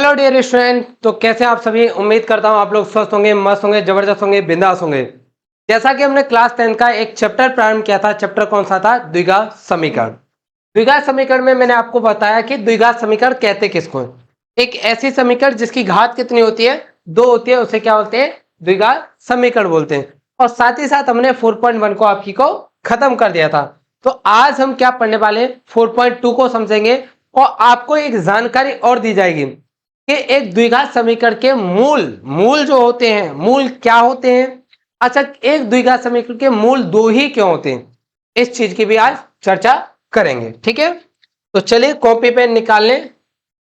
Hello dear student, तो कैसे आप सभी। उम्मीद करता हूं आप लोग स्वस्थ होंगे, मस्त होंगे, जबरदस्त होंगे, बिंदास होंगे। जैसा कि हमने क्लास 10 का एक चैप्टर प्रारंभ किया था। चैप्टर कौन सा था? द्विघात समीकरण। द्विघात समीकरण में मैंने आपको बताया कि द्विघात समीकरण कहते किसको है। एक ऐसी समीकरण जिसकी घात कितनी होती है? 2 होती है, उसे क्या बोलते हैं? द्विघात समीकरण बोलते हैं। और साथ ही साथ हमने 4.1 को आपकी को खत्म कर दिया था। तो आज हम क्या पढ़ने वाले हैं? 4.2 को समझेंगे और आपको एक जानकारी और दी जाएगी कि एक द्विघात समीकरण के मूल मूल जो होते हैं, मूल क्या होते हैं। अच्छा, एक द्विघात समीकरण के मूल 2 ही क्यों होते हैं, इस चीज की भी आज चर्चा करेंगे। ठीक है, तो चलिए कॉपी पेन निकाल लें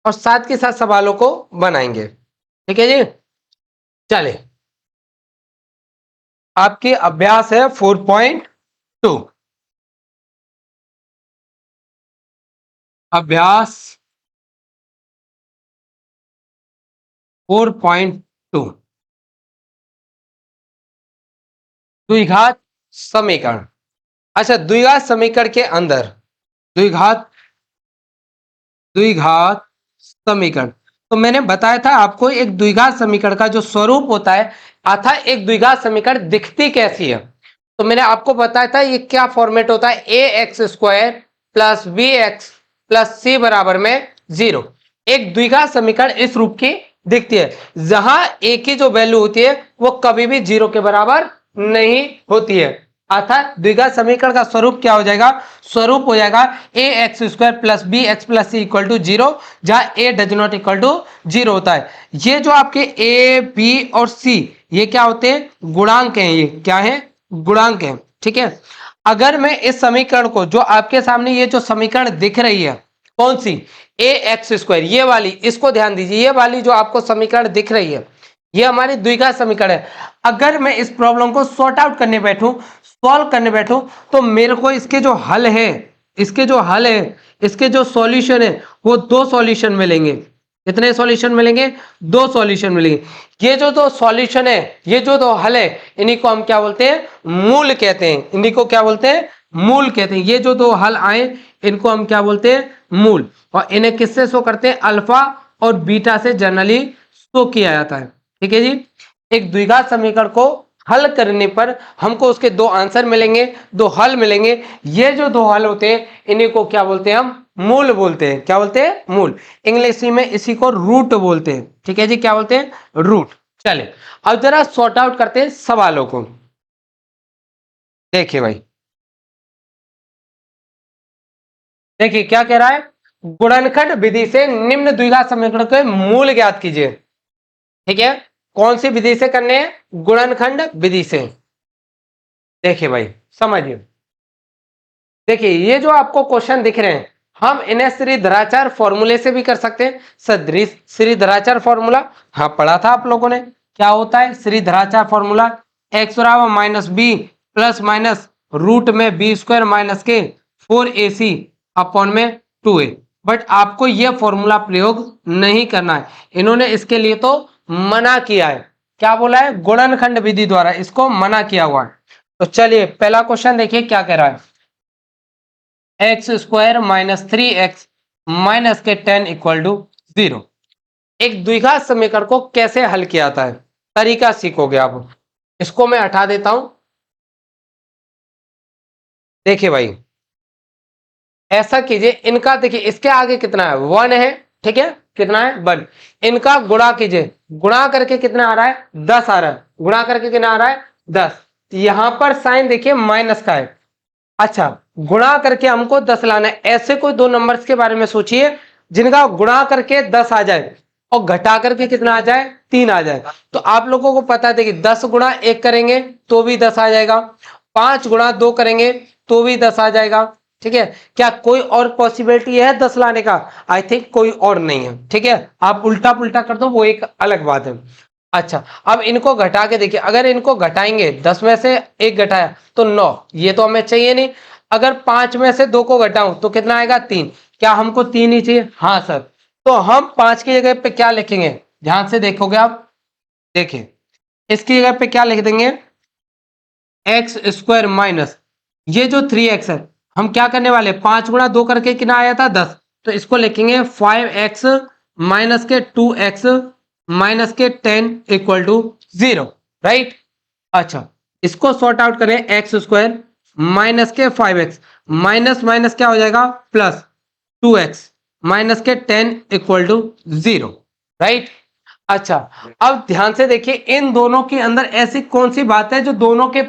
और साथ के साथ सवालों को बनाएंगे। ठीक है जी, चलिए आपके अभ्यास है 4.2। अभ्यास 4.2 द्विघात समीकरण। अच्छा, द्विघात समीकरण के अंदर द्विघात द्विघात समीकरण, तो मैंने बताया था आपको एक द्विघात समीकरण का जो स्वरूप होता है अर्थात एक द्विघात समीकरण दिखती कैसी है। तो मैंने आपको बताया था ये क्या फॉर्मेट होता है, a x square plus b x plus c बराबर में 0। एक द्विघात समीकरण इस रूप की दिखती है जहां ए की जो वैल्यू होती है वो कभी भी 0 के बराबर नहीं होती है। अर्थात द्विघात समीकरण का स्वरूप क्या हो जाएगा? स्वरूप हो जाएगा a x square plus b x plus c equal to 0, जहां a does not equal to 0 होता है। ये जो आपके ए बी और सी ये क्या होते हैं? गुणांक हैं। ये क्या है? गुणांक हैं। ठीक है, अगर मैं इस समीकरण को, जो आपके सामने ये जो समीकरण दिख रही है, कौन सी? ए एक्स स्क्वायर, ये वाली, इसको ध्यान दीजिए, ये वाली जो आपको समीकरण दिख रही है ये हमारी द्विघात समीकरण है। अगर मैं इस प्रॉब्लम को सॉर्ट आउट करने बैठूं, सॉल्व करने बैठूं, तो मेरे को इसके जो हल है, इसके जो सॉल्यूशन है वो 2 सॉल्यूशन मिलेंगे। कितने सॉल्यूशन मिलेंगे? 2 सॉल्यूशन मिलेंगे। ये जो 2 सॉल्यूशन है, ये जो 2 हल है, इन्हीं को हम क्या बोलते हैं? मूल कहते हैं। इन्हीं को क्या बोलते हैं? मूल कहते हैं। ये जो 2 हल आए इनको हम क्या बोलते हैं? मूल। और इन्हें किससे शो करते हैं? अल्फा और बीटा से जनरली शो किया जाता है। ठीक है जी, एक द्विघात समीकरण को हल करने पर हमको उसके 2 आंसर मिलेंगे, 2 हल मिलेंगे। ये जो 2 हल होते हैं इन्हीं को क्या बोलते हैं? हम मूल बोलते हैं। क्या बोलते हैं? मूल। इंग्लिश में इसी को रूट बोलते हैं। ठीक है जी, क्या बोलते हैं? रूट। चलिए अब जरा सॉर्ट आउट करते हैं सवालों को। देखिए भाई, देखिए क्या कह रहा है? गुणनखंड विधि से निम्न द्विघात समीकरण के मूल ज्ञात कीजिए। ठीक है, कौन सी विधि से करने हैं? गुणनखंड विधि से। देखिए भाई समझिए, देखिए ये जो आपको क्वेश्चन दिख रहे हैं हम इन्हें श्रीधराचार्य फॉर्मूले से भी कर सकते हैं। सदृश श्रीधराचार्य फॉर्मूला, हाँ पढ़ा था आप लोगों ने। क्या होता है श्रीधराचार्य फॉर्मूला? एक्स बराबर minus b plus minus root में बी स्क्वायर माइनस के 4ac अपॉन में 2a। बट आपको यह फॉर्मूला प्रयोग नहीं करना है, इन्होंने इसके लिए तो मना किया है। क्या बोला है? गुणनखंड विधि द्वारा इसको मना किया हुआ है। तो चलिए पहला क्वेश्चन देखिए क्या कह रहा है। X square minus 3x minus के 10 इक्वल टू 0। एक द्विघात समीकरण को कैसे हल किया जाता है, तरीका सीखोगे आप। इसको मैं हटा देता हूं। देखिए भाई ऐसा कीजिए, इनका देखिए इसके आगे कितना है? 1 है। ठीक है, कितना है? 1। इनका गुणा कीजिए, गुणा करके कितना आ रहा है? 10 आ रहा है। गुणा करके कितना आ रहा है? 10। यहां पर साइन देखिए माइनस का है। अच्छा, गुणा करके हमको 10 लाना है। ऐसे कोई 2 नंबर्स के बारे में सोचिए जिनका गुणा करके 10 आ जाए और घटा करके कितना आ जाए? 3 आ जाए। तो आप लोगों को पता है, देखिए 10 गुणा 1 करेंगे तो भी 10 आ जाएगा, 5 गुणा 2 करेंगे तो भी 10 आ जाएगा। ठीक है, क्या कोई और पॉसिबिलिटी है 10 लाने का? आई थिंक कोई और नहीं है। ठीक है, आप उल्टा पुल्टा कर दो वो एक अलग बात है। अच्छा, अब इनको घटा के देखिए, अगर इनको घटाएंगे 10 में से 1 घटाया तो 9, ये तो हमें चाहिए नहीं। अगर 5 में से 2 को घटाऊं तो कितना आएगा? 3। क्या हमको 3 ही चाहिए? हाँ सर। तो हम 5 की जगह पे क्या लिखेंगे? ध्यान से देखोगे आप, देखिए इसकी जगह पे क्या लिख देंगे? एक्स स्क्वायर माइनस ये जो 3x है, हम क्या करने वाले? 5 गुणा 2 करके कितना आया था? 10। तो इसको लिखेंगे 5x माइनस के 2x माइनस के 10 इक्वल टू 0, राइट। अच्छा, इसको सॉर्ट आउट करें, एक्स स्क्वायर माइनस के 5x माइनस माइनस क्या हो जाएगा प्लस 2x माइनस के 10 इक्वल टू 0, राइट। अच्छा, अब ध्यान से देखिए, इन दोनों के अंदर ऐसी कौन सी बात है जो दोनों के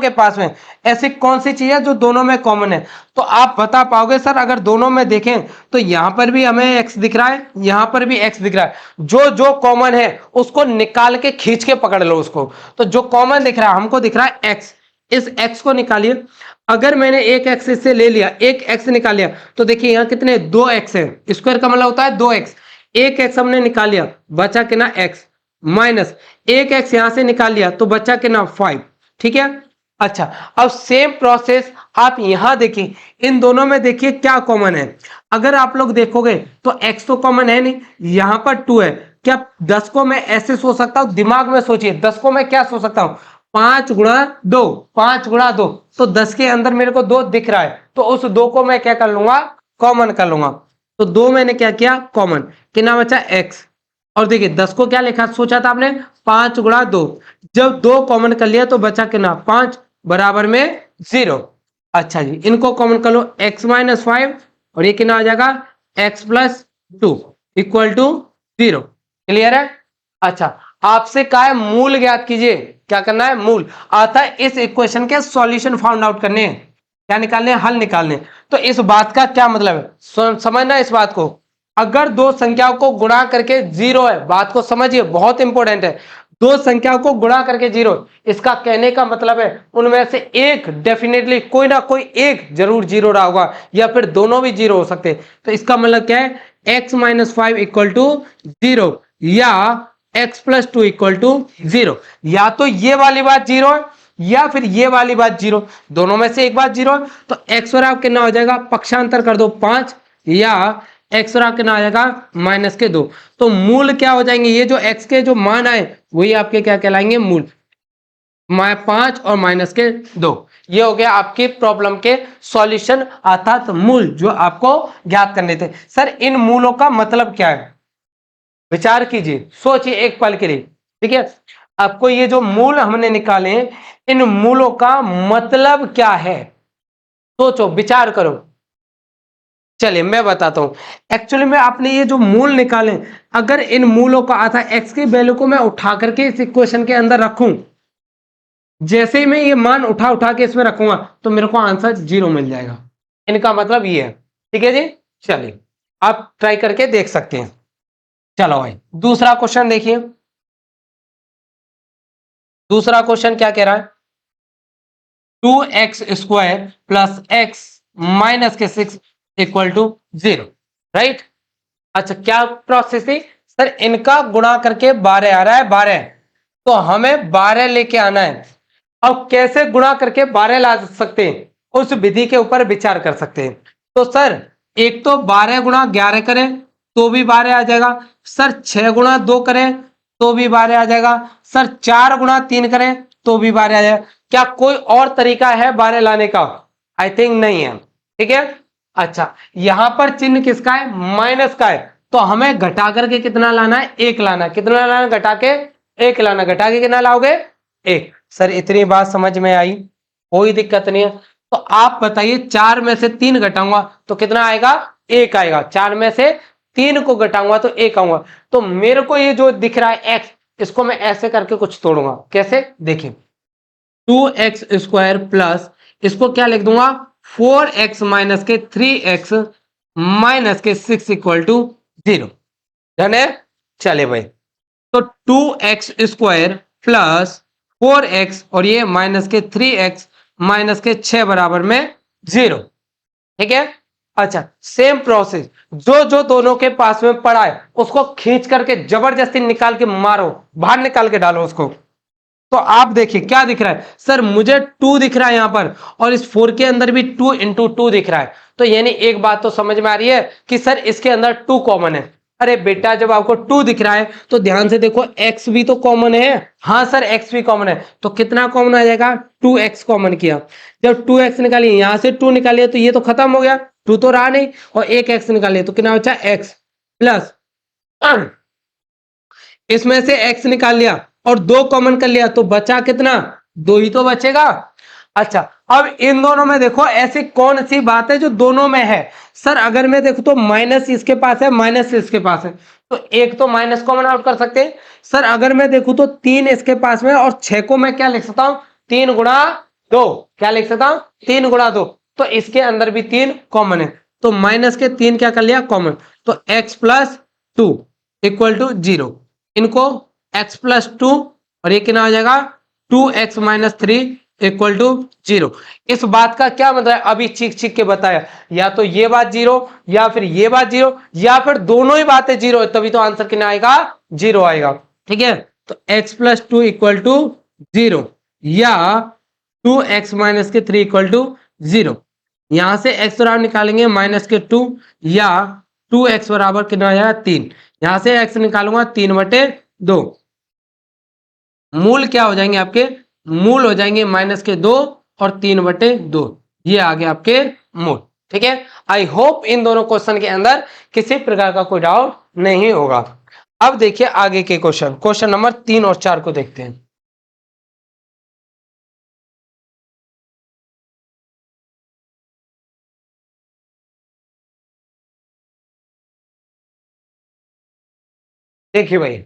पास में ऐसी कौन सी चीज है जो दोनों में कॉमन है। तो आप बता पाओगे सर, अगर दोनों में देखें तो यहां पर भी हमें x दिख रहा है, यहां पर भी x दिख रहा है, जो जो कॉमन है उसको निकाल के खींच के पकड़ लो उसको। तो जो कॉमन दिख रहा है, हमको दिख रहा है x, इस x को निकालिए। अगर मैंने एक x इससे ले लिया, एक x निकाल लिया, तो देखिए यहां कितने 2x है, स्क्वायर का मतलब होता है 2x, एक x हमने निकाल लिया, बचा कितना x, माइनस एक x यहां से निकाल लिया तो बचा कितना 5, ठीक है। अच्छा, अब सेम प्रोसेस आप यहां देखिए, इन दोनों में देखिए क्या कॉमन है। अगर आप लोग देखोगे तो x तो कॉमन है नहीं, यहां पर 2 है। क्या 10 को मैं ऐसे सोच सकता हूं, दिमाग में सोचिए, 10 को मैं क्या सोच सकता हूं, 5 गुणा 2, 5 गुणा 2, तो 10 के अंदर मेरे को 2 दिख रहा है, तो उस 2 को मैं क्या कर लूंगा, कॉमन कर लूंगा। तो 2 मैंने क्या किया कॉमन, कितना बचा x। और देखिए 10 को क्या लिखा, सोचा था आपने 5 गुणा 2, जब 2 कॉमन कर लिया तो बचा कितना 5 बराबर में 0। अच्छा जी, इनको कॉमन कर लो, x माइनस 5 और ये कितना आ जाएगा x plus 2 equal to 0। Clear है। अच्छा, आपसे कहा है मूल ज्ञात कीजिए, क्या करना है, मूल आता है इस इक्वेशन के सॉल्यूशन फाउंड आउट करने हैं, क्या निकालने, हल निकालने। तो इस बात का क्या मतलब है, समझना इस बात को। अगर दो संख्याओं को गुणा करके 0 है, बात को समझिए, बहुत इंपॉर्टेंट है, दो संख्याओं को गुणा करके 0, इसका कहने का मतलब है उनमें से एक डेफिनेटली कोई ना कोई एक जरूर 0 रहा होगा, या फिर दोनों भी 0 हो सकते। तो इसका मतलब क्या है, x माइनस 5 इक्वल टू 0 या x प्लस 2 इक्वल टू 0, या तो ये वाली बात 0 है या फिर ये वाली बात 0, दोनों में से एक बात 0 है। तो x बराबर कितना हो जाएगा, पक्षांतर कर दो 5, या x बराबर कितना आ जाएगा माइनस के 2। तो मूल क्या हो जाएंगे, ये जो x के जो मान आए वही आपके क्या कहलाएंगे, मूल। 5 और माइनस के 2, ये हो गया आपकी प्रॉब्लम के सॉल्यूशन, अर्थात मूल जो आपको ज्ञात करने थे। सर इन मूलों का मतलब क्या है, विचार कीजिए, सोचिए एक पल के लिए, ठीक है। आपको ये जो मूल हमने निकाले, इन मूलों का मतलब क्या है, सोचो विचार करो। चलिए मैं बताता हूं, एक्चुअली में आपने ये जो मूल निकाले, अगर इन मूलों का आता x की वैल्यू को मैं उठा करके इस इक्वेशन के अंदर रखूं, जैसे ही मैं ये मान उठा उठा के इसमें रखूंगा तो मेरे को आंसर 0 मिल जाएगा। इनका मतलब ये है, ठीक है जी। चलिए आप ट्राई करके देख सकते हैं। चलो भाई दूसरा क्वेश्चन देखिए, दूसरा क्वेश्चन क्या कह रहा है, 2x square plus x minus के 6 इक्वल टू 0, राइट। अच्छा, क्या प्रोसेस थी सर, इनका गुणा करके 12 आ रहा है, 12, तो हमें 12 लेके आना है। अब कैसे गुणा करके 12 ला सकते हैं, उस विधि के ऊपर विचार कर सकते हैं। तो सर एक तो 12 गुणा 11 करें तो भी 12 आ जाएगा, सर 6 गुणा 2 करें तो भी 12 आ जाएगा, सर 4 गुणा 3 करें तो भी 12 आ जाएगा। क्या कोई और तरीका है 12 लाने का, आई थिंक नहीं है, ठीक है। अच्छा, यहां पर चिन्ह किसका है, माइनस का है, तो हमें घटा करके कितना लाना है, 1 लाना है। कितना लाना है, घटा के 1 लाना, घटा के कितना लाओगे 1। सर इतनी बात समझ में आई, कोई दिक्कत नहीं है। तो आप बताइए 4 में से 3 घटाऊंगा तो कितना आएगा, 1 आएगा, 4 में से 3 को घटाऊंगा तो 1 आऊंगा। तो मेरे को ये जो दिख रहा है x, इसको मैं ऐसे करके कुछ तोड़ूंगा, कैसे देखिए, 2x स्क्वायर प्लस इसको क्या लिख दूंगा, 4x माइनस के 3x माइनस के 6 इक्वल टू 0, डन है। चले भाई, तो 2x स्क्वायर प्लस 4x और ये माइनस के 3x माइनस के 6 बराबर में 0, ठीक है। अच्छा, सेम प्रोसेस, जो जो दोनों के पास में पड़ा है उसको खींच करके जबरदस्ती निकाल के मारो, बाहर निकाल के डालो उसको। तो आप देखिए क्या दिख रहा है, सर मुझे 2 दिख रहा है यहां पर, और इस 4 के अंदर भी 2 इंटू 2 दिख रहा है। तो यानी एक बात तो समझ में आ रही है कि सर इसके अंदर 2 कॉमन है। अरे बेटा, जब आपको 2 दिख रहा है तो ध्यान से देखो, x भी तो कॉमन है। हाँ सर x भी कॉमन है, तो कितना कॉमन आ जाएगा, 2x कॉमन किया, जब 2x निकालिए, यहां से 2 निकालिए तो ये तो खत्म हो गया, 2 तो रहा नहीं, और एक x निकालिए तो कितना बचा x, प्लस इसमें से x निकाल लिया और 2 कॉमन कर लिया तो बचा कितना, 2 ही तो बचेगा। अच्छा, अब इन दोनों में देखो ऐसी कौन सी बात है जो दोनों में है। सर अगर मैं देखूं तो माइनस इसके पास है, माइनस इसके पास है, तो एक तो माइनस कॉमन आउट कर सकते हैं। सर अगर मैं देखूं तो 3 इसके पास में और 6 को मैं क्या लिख सकता हूं, 3 गुणा 2, क्या लिख सकता हूं, 3 गुणा 2, तो इसके अंदर भी 3 कॉमन है, तो माइनस के 3 क्या कर लिया कॉमन, तो x प्लस 2 इक्वल टू 0, इनको x प्लस 2 और ये कितना हो जाएगा 2x माइनस 3 इक्वल टू 0। इस बात का क्या मतलब है, अभी चीख चीख के बताया, या तो ये बात 0 या फिर ये बात 0 या फिर दोनों ही बातें 0 है, तभी तो आंसर कितना आएगा 0 आएगा। ठीक है, तो x प्लस 2 इक्वल टू 0 या 2x माइनस के 3 इक्वल टू 0। यहां से x बराबर निकालेंगे माइनस के 2 या 2x बराबर कितना आ जाएगा 3, यहां से x निकालूंगा 3/2, मूल क्या हो जाएंगे आपके, मूल हो जाएंगे माइनस के 2 और 3/2, ये आ गए आपके मूल। ठीक है, आई होप इन दोनों क्वेश्चन के अंदर किसी प्रकार का कोई डाउट नहीं होगा। अब देखिए आगे के क्वेश्चन, क्वेश्चन नंबर 3 और 4 को देखते हैं। देखिए भाई,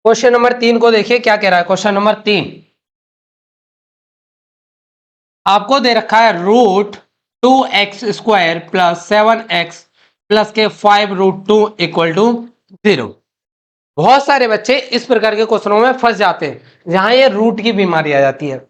क्वेश्चन नंबर 3 को देखिए क्या कह रहा है। क्वेश्चन नंबर 3 आपको दे रखा है √2x² प्लस 7x प्लस के 5√2 इक्वल टू 0। बहुत सारे बच्चे इस प्रकार के क्वेश्चनों में फंस जाते हैं जहां ये रूट की बीमारी आ जाती है।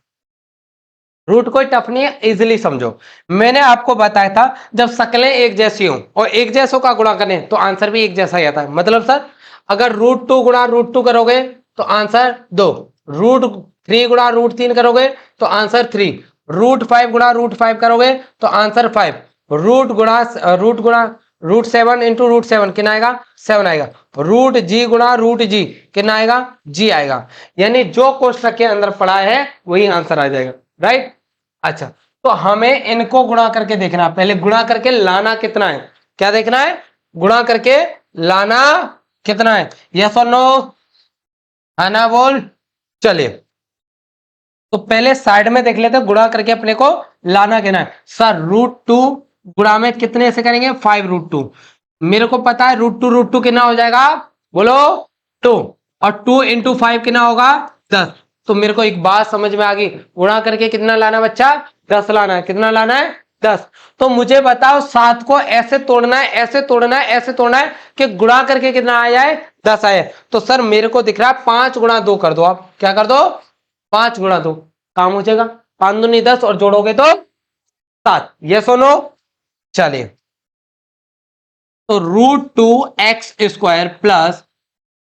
रूट कोई टफ नहीं है, इजिली समझो। मैंने आपको बताया था जब शक्लें एक जैसी हो और एक जैसों का गुणा करें तो आंसर भी एक जैसा ही आता है। मतलब सर अगर √2 गुणा √2 करोगे तो आंसर 2, √3 गुणा √3 करोगे तो आंसर 3, √5 गुणा √5 करोगे तो आंसर 5, √7 इंटू √7 कितना आएगा 7 आएगा, √g गुणा √g कितना आएगा g आएगा। यानी जो क्वेश्चन के अंदर पढ़ा है वही आंसर आ जाएगा, राइट। अच्छा, तो हमें इनको गुणा करके देखना है, पहले गुणा करके लाना कितना है, क्या देखना है, गुणा करके लाना कितना है, यस और नो, है ना बोल। चलिए तो पहले साइड में देख लेते हैं, गुणा करके अपने को लाना कितना है। सर √2 गुणा में कितने से करेंगे 5√2, मेरे को पता है √2 कितना हो जाएगा, बोलो 2, और 2 इंटू 5 कितना होगा 10। तो मेरे को एक बात समझ में आ गई, गुणा करके कितना लाना बच्चा 10 लाना है, कितना लाना है 10। तो मुझे बताओ 7 को ऐसे तोड़ना है, ऐसे तोड़ना है, ऐसे तोड़ना है कि गुणा करके कितना आ जाए 10 आए। तो सर मेरे को दिख रहा है 5 गुणा 2 कर दो, आप क्या कर दो 5 गुणा 2, काम हो जाएगा, 5 दूनी 10 और जोड़ोगे तो 7, ये सुनो। चलिए तो √2x² plus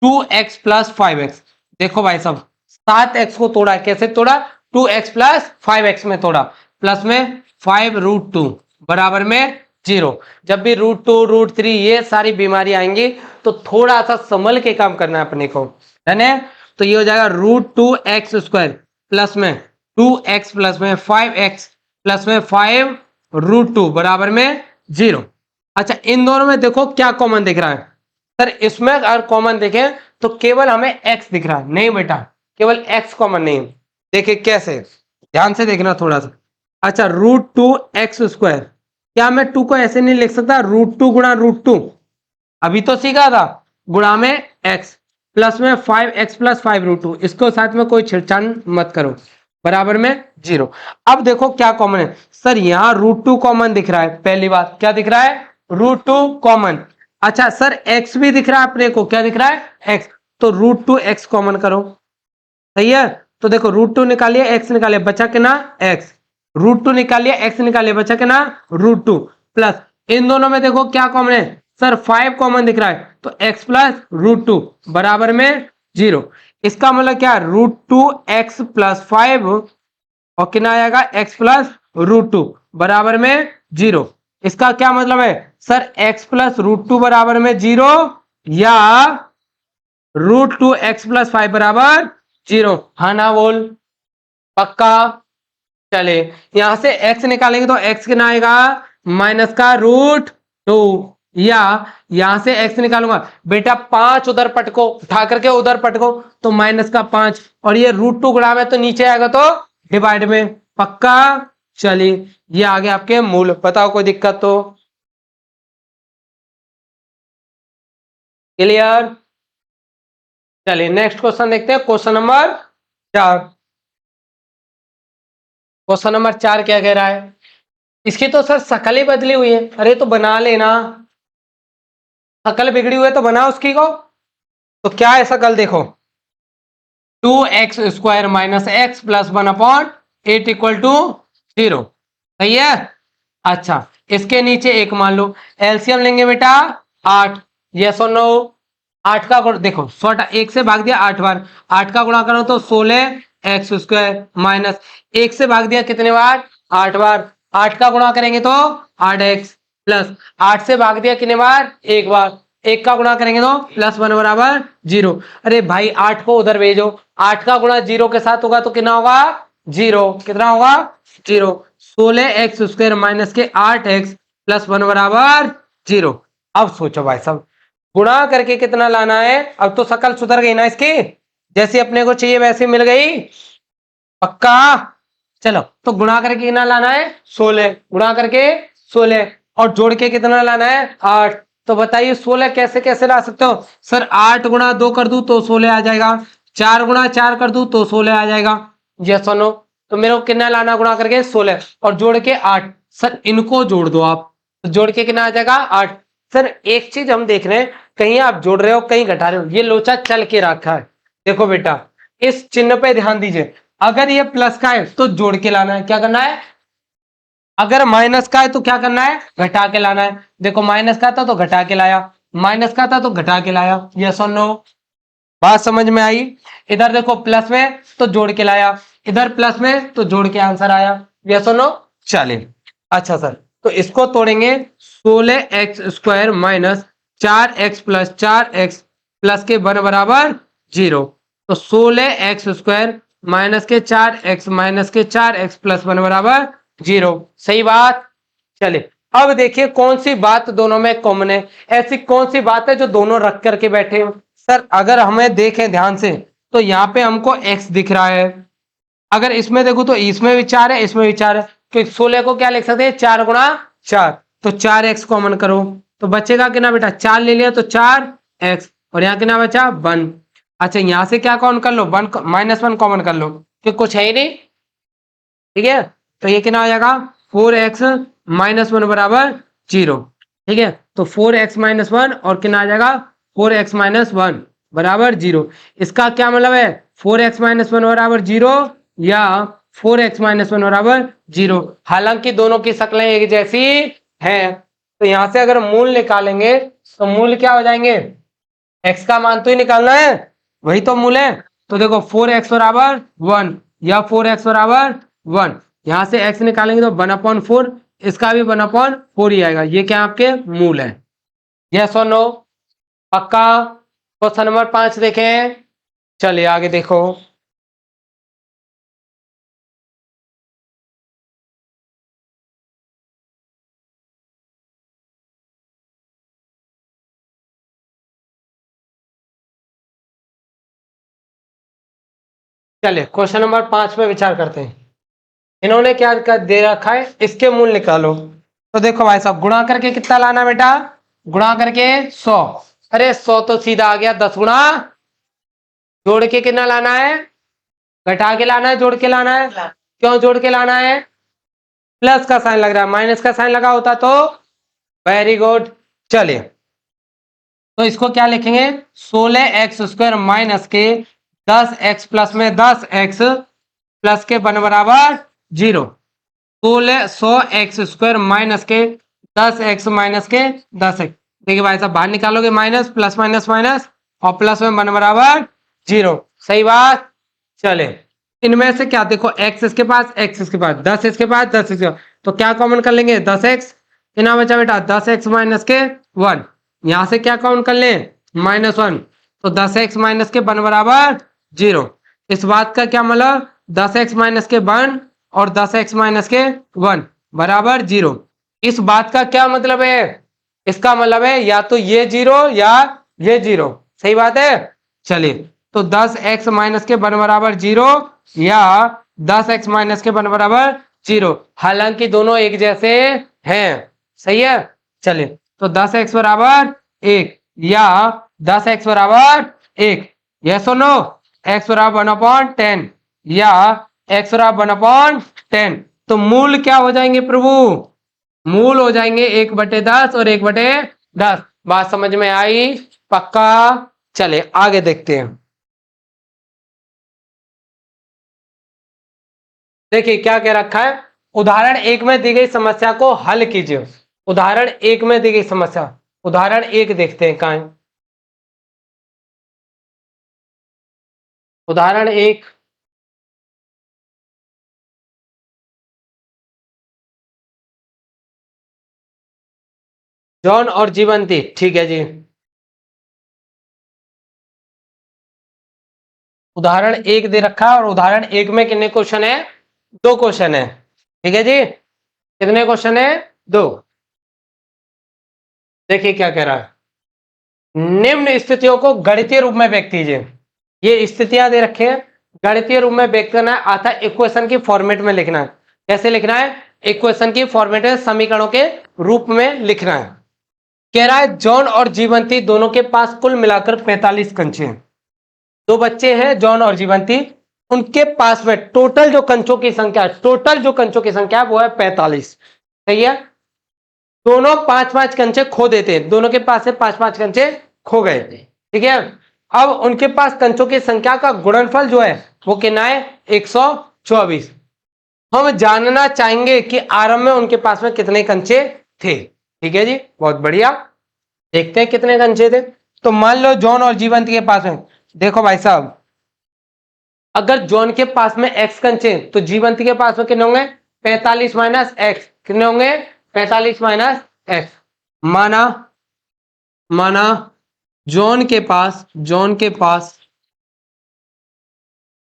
2x plus 5x, देखो भाई साहब 7x को तोड़ा, कैसे तोड़ा 2x प्लस 5x में तोड़ा, प्लस में 5√2 बराबर में 0। जब भी √2 √3 ये सारी बीमारी आएंगी तो थोड़ा सा संभल के काम करना है अपने को, है ना। तो ये हो जाएगा √2x² प्लस में 2x प्लस में 5x प्लस में 5√2 बराबर में 0। अच्छा, इन दोनों में देखो क्या कॉमन दिख रहा है। सर इसमें अगर कॉमन देखें तो केवल हमें x दिख रहा है, नहीं बेटा केवल x कॉमन नहीं है। देखिए कैसे, ध्यान से देखना थोड़ा सा। अच्छा √2x², क्या मैं 2 को ऐसे नहीं लिख सकता √2 गुणा √2, अभी तो सीखा था, गुणा में x प्लस में 5x प्लस 5√2, इसको साथ में कोई छेड़छाड़ मत करो, बराबर में 0। अब देखो क्या कॉमन है। सर यहाँ √2 कॉमन दिख रहा है, पहली बात क्या दिख रहा है √2 कॉमन। अच्छा सर x भी दिख रहा है अपने को, क्या दिख रहा है x, तो √2x कॉमन करो, सही है। तो देखो √2 निकालिए x निकालिए बचा के ना x, √2 निकालिए x निकालिए बचा के ना √2, प्लस इन दोनों में देखो क्या कॉमन है, सर 5 कॉमन दिख रहा है, तो x प्लस √2 बराबर में 0। इसका मतलब क्या √2x प्लस 5 और कितना आएगा x प्लस √2 बराबर में 0। इसका क्या मतलब है सर x प्लस √2 बराबर में 0 या √2x प्लस 5 बराबर जीरो। हाँ ना बोल, पक्का? चले, यहां से x निकालेंगे तो x कितना आएगा, माइनस का रूट टू, या यहां से x निकालूंगा बेटा 5 उधर पटको, उठा करके उधर पटको तो माइनस का 5, और ये रूट टू गुणा में तो नीचे आएगा तो डिवाइड में, पक्का? चलिए ये आगे आपके मूल, बताओ कोई दिक्कत तो? क्लियर? चलिए नेक्स्ट क्वेश्चन देखते हैं, क्वेश्चन नंबर 4। क्वेश्चन नंबर 4 क्या कह रहा है, इसकी तो सर शकल ही बदली हुई है। अरे तो बना लेना, शकल बिगड़ी हुई है तो बना उसकी को। तो क्या है शकल, देखो 2x² minus x plus 1/8 equal to 0, सही है? अच्छा, इसके नीचे एक मान लो, एलसीएम लेंगे बेटा 8, यस और नो? 8 का गुण देखो, 100 एक से भाग दिया 8 बार, 8 का गुणा करो तो 16x² माइनस 1 से भाग दिया कितने बार, 8 बार, 8 का गुणा करेंगे तो 8x प्लस 8 से भाग दिया कितने बार, एक बार, 1 का गुणा करेंगे तो प्लस 1 बराबर 0। अरे भाई 8 को उधर भेजो, 8 का गुणा 0 के साथ होगा तो कितना होगा, 0, कितना होगा 0। 16x² माइनस के 8x प्लस 1 बराबर 0। अब सोचो भाई साहब, गुणा करके कितना लाना है, अब तो शकल सुधर गई ना इसकी, जैसी अपने को चाहिए वैसी मिल गई, पक्का? चलो तो गुणा करके कितना लाना है, 16, गुणा करके 16, और जोड़ के कितना लाना है, 8। तो बताइए 16 कैसे कैसे ला सकते हो सर, 8 गुणा 2 कर दूं तो 16 आ जाएगा, 4 गुणा 4 कर दूं तो 16 आ जाएगा, यस और नो? तो मेरे को कितना लाना गुणा करके 16, और जोड़ के 8। सर इनको जोड़ दो आप, तो जोड़ के कितना आ जाएगा 8। सर एक चीज हम देख रहे हैं, कहीं आप जोड़ रहे हो कहीं घटा रहे हो, ये लोचा चल के रखा है। देखो बेटा इस चिन्ह पे ध्यान दीजिए, अगर ये प्लस का है तो जोड़ के लाना है, क्या करना है, अगर माइनस का है तो क्या करना है, घटा के लाना है। देखो माइनस का था तो घटा के लाया, माइनस का था तो घटा के लाया, यस और नो? बात समझ में आई? इधर देखो प्लस में तो जोड़ के लाया, इधर प्लस में तो जोड़ के आंसर आया, यस और नो? चलिए अच्छा सर, तो इसको तोड़ेंगे, 16x² minus 4x plus 4x plus के 1 बराबर 0। तो 16x² माइनस के 4x माइनस के 4x प्लस 1 बराबर 0, सही बात? चलिए अब देखिए कौन सी बात दोनों में कॉमन है, ऐसी कौन सी बात है जो दोनों रख करके बैठे हो। सर अगर हमें देखें ध्यान से तो यहाँ पे हमको x दिख रहा है, अगर इसमें देखो तो इसमें भी 4 है, इसमें भी 4 है, तो 16 को क्या लिख सकते हैं, 4 गुणा 4, तो 4x कॉमन करो तो बचेगा कितना बेटा, 4 ले लिया तो 4x, और यहाँ कितना बचा 1। अच्छा यहाँ से क्या कॉमन कर लो, 1 -1 कॉमन कर लो, कि कुछ है ही नहीं, ठीक है? तो ये कितना आ जाएगा, 4x - 1 बराबर 0, ठीक है? तो 4x - 1 और कितना आ जाएगा, 4x - 1 बराबर 0। इसका क्या मतलब है, 4x - 1 बराबर 0 या 4x - 1 बराबर 0। हालांकि दोनों की शक्लें एक जैसी हैं, तो यहां से अगर मूल निकालेंगे तो मूल क्या हो जाएंगे, x का मान तो ही निकालना है, वही तो मूल है। तो देखो 4x बराबर 1 या 4x बराबर 1, यहां से x निकालेंगे तो 1/4, इसका भी 1/4 ही आएगा, ये क्या आपके मूल है, यस और नो? पक्का? क्वेश्चन नंबर 5 देखें, चलिए आगे देखो। चलिए क्वेश्चन नंबर 5 पे विचार करते हैं, इन्होंने क्या दे रखा है, इसके मूल निकालो। तो देखो भाई साहब गुणा करके कितना लाना बेटा, गुणा करके 100, अरे 100 तो सीधा आ गया 10 गुणा, जोड़ के कितना लाना है, घटा के लाना है, जोड़ के लाना है, क्यों जोड़ के लाना है, प्लस का साइन लग रहा है, माइनस का साइन लगा होता तो, वेरी गुड। चलिए तो इसको क्या लिखेंगे, 16x² माइनस के 10x प्लस में 10x प्लस के 1 बराबर 0। 100x² माइनस के 10x माइनस के 10x, देखिए भाई साहब बाहर निकालोगे माइनस, प्लस माइनस माइनस, और प्लस में 1 बराबर 0, सही बात? चले इनमें से क्या देखो, x इसके पास, x इसके पास, 10 इसके पास, 10 इसके पास, तो क्या कॉमन कर लेंगे, 10x, कितना बचा बेटा 10x माइनस के 1, यहां से क्या कॉमन कर लें -1, तो 10x माइनस के 1 बराबर 0, इस बात का क्या मतलब 10x माइनस के 1 और 10x माइनस के 1 बराबर 0। इस बात का क्या मतलब है? इसका मतलब है या तो ये 0 या ये 0। सही बात है। चलिए, तो 10x माइनस के 1 बराबर 0 या 10x माइनस के 1 बराबर 0, हालांकि दोनों एक जैसे हैं। सही है। चलिए, तो 10x बराबर 1 या 10x बराबर 1, यस और नो? x बराबर 1/10 या x बराबर 1/10, तो मूल क्या हो जाएंगे प्रभु? मूल हो जाएंगे 1/10 और 1/10। बात समझ में आई? पक्का? चले आगे देखते हैं। देखिए क्या कह रखा है, उदाहरण 1 में दी गई समस्या को हल कीजिए। उदाहरण 1 में दी गई समस्या, उदाहरण 1 देखते हैं कहां है। उदाहरण 1, जॉन और जीवंती। ठीक है जी। उदाहरण 1 दे रखा है और उदाहरण 1 में कितने क्वेश्चन है? 2 क्वेश्चन है। ठीक है जी। कितने क्वेश्चन है? 2। देखिए क्या कह रहा है, निम्न स्थितियों को गणितीय रूप में व्यक्त कीजिए। ये स्थितियां दे रखे हैं, गणितीय रूप में व्यक्त करना है, आता इक्वेशन की फॉर्मेट में लिखना है। कैसे लिखना है? इक्वेशन की फॉर्मेट में, समीकरणों के रूप में लिखना है। कह रहा है जॉन और जीवंती दोनों के पास कुल मिलाकर 45 कंचे हैं। 2 बच्चे हैं जॉन और जीवंती, उनके पास में टोटल जो कंचों की संख्या, टोटल जो कंचों की संख्या है वो है 45। सही है। दोनों 5-5 कंचे खो देते हैं, दोनों के पास से 5-5 कंचे खो गए। ठीक है। अब उनके पास कंचों की संख्या का गुणनफल जो है वो कितना है? 124। हम जानना चाहेंगे कि आरंभ में उनके पास में कितने कंचे थे। ठीक है जी, बहुत बढ़िया। देखते हैं कितने कंचे थे। तो मान लो जॉन और जीवंती के पास में, देखो भाई साहब, अगर जॉन के पास में x कंचे तो जीवंती के पास में कितने होंगे? 45 माइनस एक्स। कितने होंगे? 45 माइनस एक्स। माना माना जॉन के पास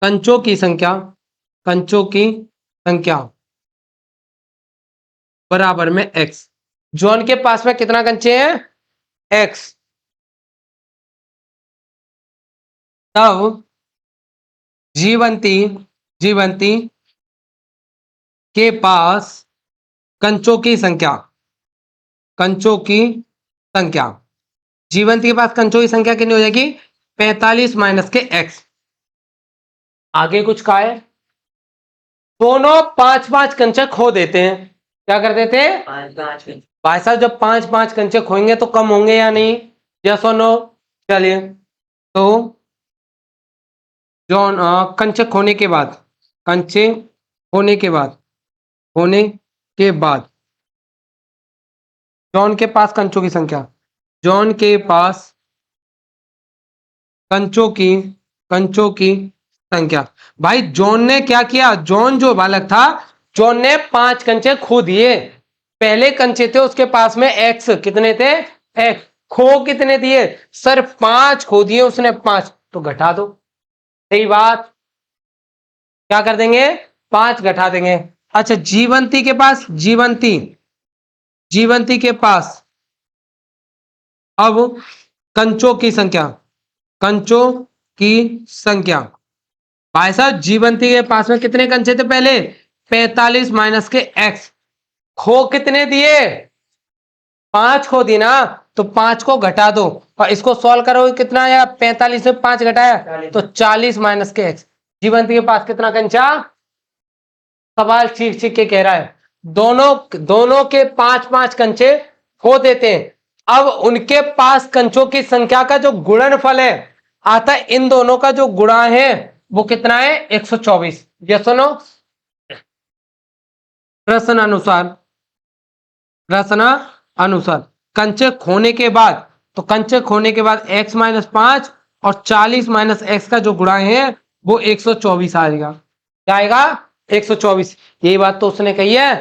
कंचों की संख्या, कंचों की संख्या बराबर में x। जॉन के पास में कितना कंचे हैं? x। तब जीवंती जीवंती के पास कंचों की संख्या, कंचों की संख्या, जीवंती के पास कंचों की संख्या कितनी हो जाएगी? 45 माइनस के x। आगे कुछ कहा है, दोनों 5-5 कंचे खो देते हैं। क्या कर देते हैं? 5-5। भाई साहब जब 5-5 कंचे खोएंगे तो कम होंगे या नहीं? यस और नो? चलिए, तो जॉन कंचे खोने के बाद, कंचे खोने के बाद, होने के बाद जॉन के पास कंचों की संख्या, जॉन के पास कंचों की संख्या। भाई जॉन ने क्या किया? जॉन जो बालक था, जॉन ने 5 कंचे खो दिए। पहले कंचे थे उसके पास में एक्स, कितने थे? एक्स। खो कितने दिए? सिर्फ 5 खो दिए उसने, 5 तो घटा दो। सही बात। क्या कर देंगे? 5 घटा देंगे। अच्छा, जीवंती के पास, जीवंती के पास अब कंचों की संख्या, कंचों की संख्या। भाई साहब जीवंती के पास में कितने कंचे थे पहले? 45 माइनस के एक्स। खो कितने दिए? 5 खो दी ना, तो 5 को घटा दो और इसको सॉल्व करो, कितना आया? 45 में 5 घटाया तो 40 माइनस के एक्स। जीवंती के पास कितना कंचा? सवाल चीख चीख के कह रहा है, दोनों के 5-5 कंचे खो देते हैं। अब उनके पास कंचों की संख्या का जो गुणनफल है, आता है इन दोनों का जो गुणा है वो कितना है? 124। ये सुनो, प्रश्न अनुसार, प्रश्न अनुसार कंचे खोने के बाद, तो कंचे खोने के बाद x माइनस 5 और 40 माइनस एक्स का जो गुणा है वो 124 आएगा। क्या आएगा? 124। यही बात तो उसने कही है,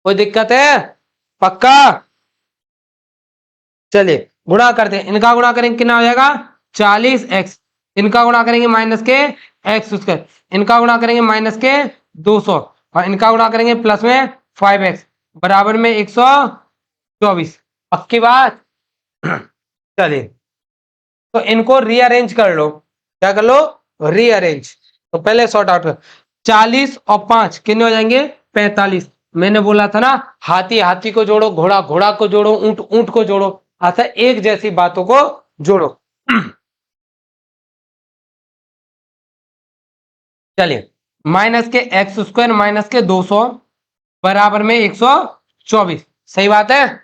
कोई दिक्कत है? पक्का? चलिए गुणा करते हैं, इनका गुणा करेंगे कितना हो जाएगा? 40x, इनका गुणा करेंगे माइनस के एक्स स्क्वायर, इनका गुणा करेंगे माइनस के 200 और इनका गुणा करेंगे प्लस में 5x बराबर में 124। पक्की बात। चलिए तो इनको रीअरेंज कर लो। क्या कर लो? रीअरेंज। तो पहले सॉर्ट आउट कर। 40 और 5 कितने हो जाएंगे? 45। मैंने बोला था ना, हाथी हाथी को जोड़ो, घोड़ा घोड़ा को जोड़ो, ऊंट ऊंट को जोड़ो, ऐसा एक जैसी बातों को जोड़ो। चलिए माइनस के एक्स स्क्वायर माइनस के 200 बराबर में 124। सही बात है,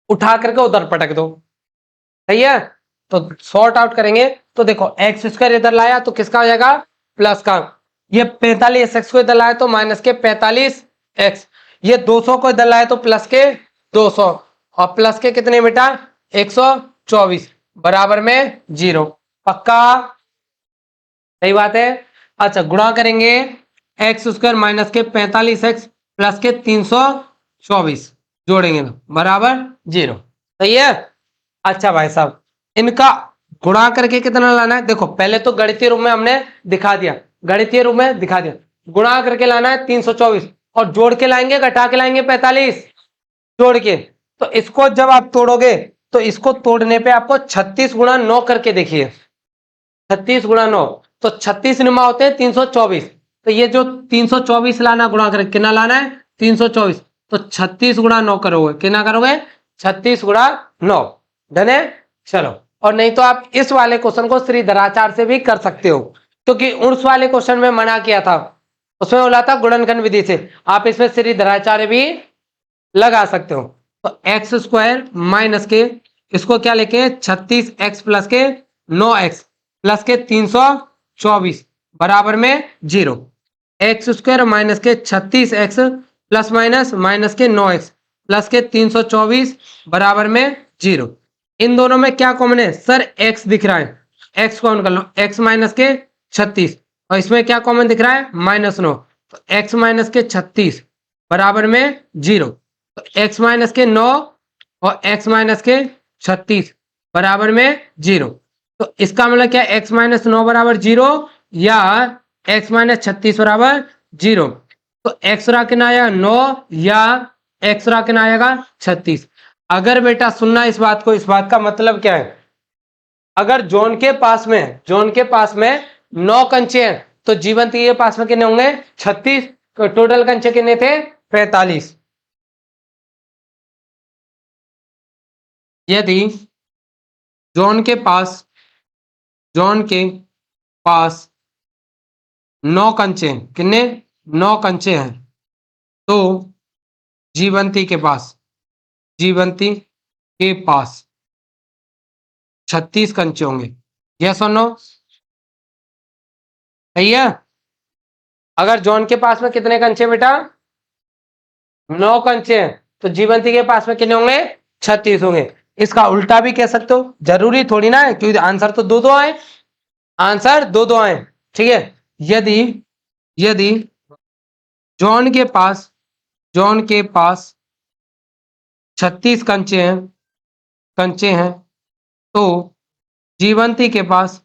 उठा करके उधर पटक दो। सही है, तो सॉर्ट आउट करेंगे तो देखो एक्स स्क्वायर इधर लाया तो किसका हो जाएगा? प्लस का। ये 45 एक्स को इधर लाया तो माइनस के 45 एक्स। ये 200 को इधर लाया तो प्लस के 200 और प्लस के कितने बेटा? 124 बराबर में 0। पक्का? सही बात है। अच्छा गुणा करेंगे एक्स स्क्वायर माइनस के 45 एक्स प्लस के 324 जोड़ेंगे ना बराबर 0। सही है। अच्छा भाई साहब, इनका गुणा करके कितना लाना है? देखो पहले तो गणितीय रूप में हमने दिखा दिया, गणितीय रूप में दिखा दिया। गुणा करके लाना है 324 और जोड़ के लाएंगे घटा के लाएंगे 45 जोड़ के। तो इसको जब आप तोड़ोगे तो इसको तोड़ने पे आपको 36 गुणा 9 करके देखिए। 36 गुणा 9 तो 36 नुमा होते हैं 324। तो ये जो 324 लाना गुणा करके कितना लाना है? 324। तो 36 गुणा 9 करोगे, कितना करोगे? 36 गुणा 9। डन है। चलो, और नहीं तो आप इस वाले क्वेश्चन को श्रीधराचार्य से भी कर सकते हो, क्योंकि उस वाले क्वेश्चन में मना किया था, उसमें बोला था गुणनखंड विधि से। आप इसमें श्रीधराचार्य भी लगा सकते हो। तो एक्स स्क्वायर माइनस के, इसको क्या लेके 36x प्लस के 9x प्लस के 324 बराबर में 0। एक्स स्क्वायर माइनस के 36x प्लस माइनस माइनस के 9x प्लस के 324 बराबर में 0। इन दोनों में क्या कॉमन है? सर x दिख रहा है, x कॉमन कर लो, x माइनस के 36 और इसमें क्या कॉमन दिख रहा है? -9। तो x माइनस के 36 बराबर में 0। तो x माइनस के 9 और x माइनस के 36 बराबर में 0। तो इसका मतलब क्या? x माइनस 9 बराबर 0 या x माइनस 36 बराबर 0। तो x रा कितना आएगा? 9 या x रा कितना आएगा? 36। अगर बेटा सुनना इस बात को, इस बात का मतलब क्या है? अगर जोन के पास में 9 कंचे हैं तो जीवंती के पास में कितने होंगे? 36। तो टोटल कंचे कितने थे? 45। यदि जॉन के पास 9 कंचे हैं, कितने? 9 कंचे हैं, तो जीवंती के पास 36 कंचे होंगे। यस और नो? सही है। अगर जॉन के पास में कितने कंचे बेटा? 9 कंचे हैं, तो जीवंती के पास में कितने होंगे? 36 होंगे। इसका उल्टा भी कह सकते हो, जरूरी थोड़ी ना है, क्योंकि आंसर तो दो आए, आंसर दो आए। ठीक है। यदि जॉन के पास 36 कंचे हैं तो जीवंती के पास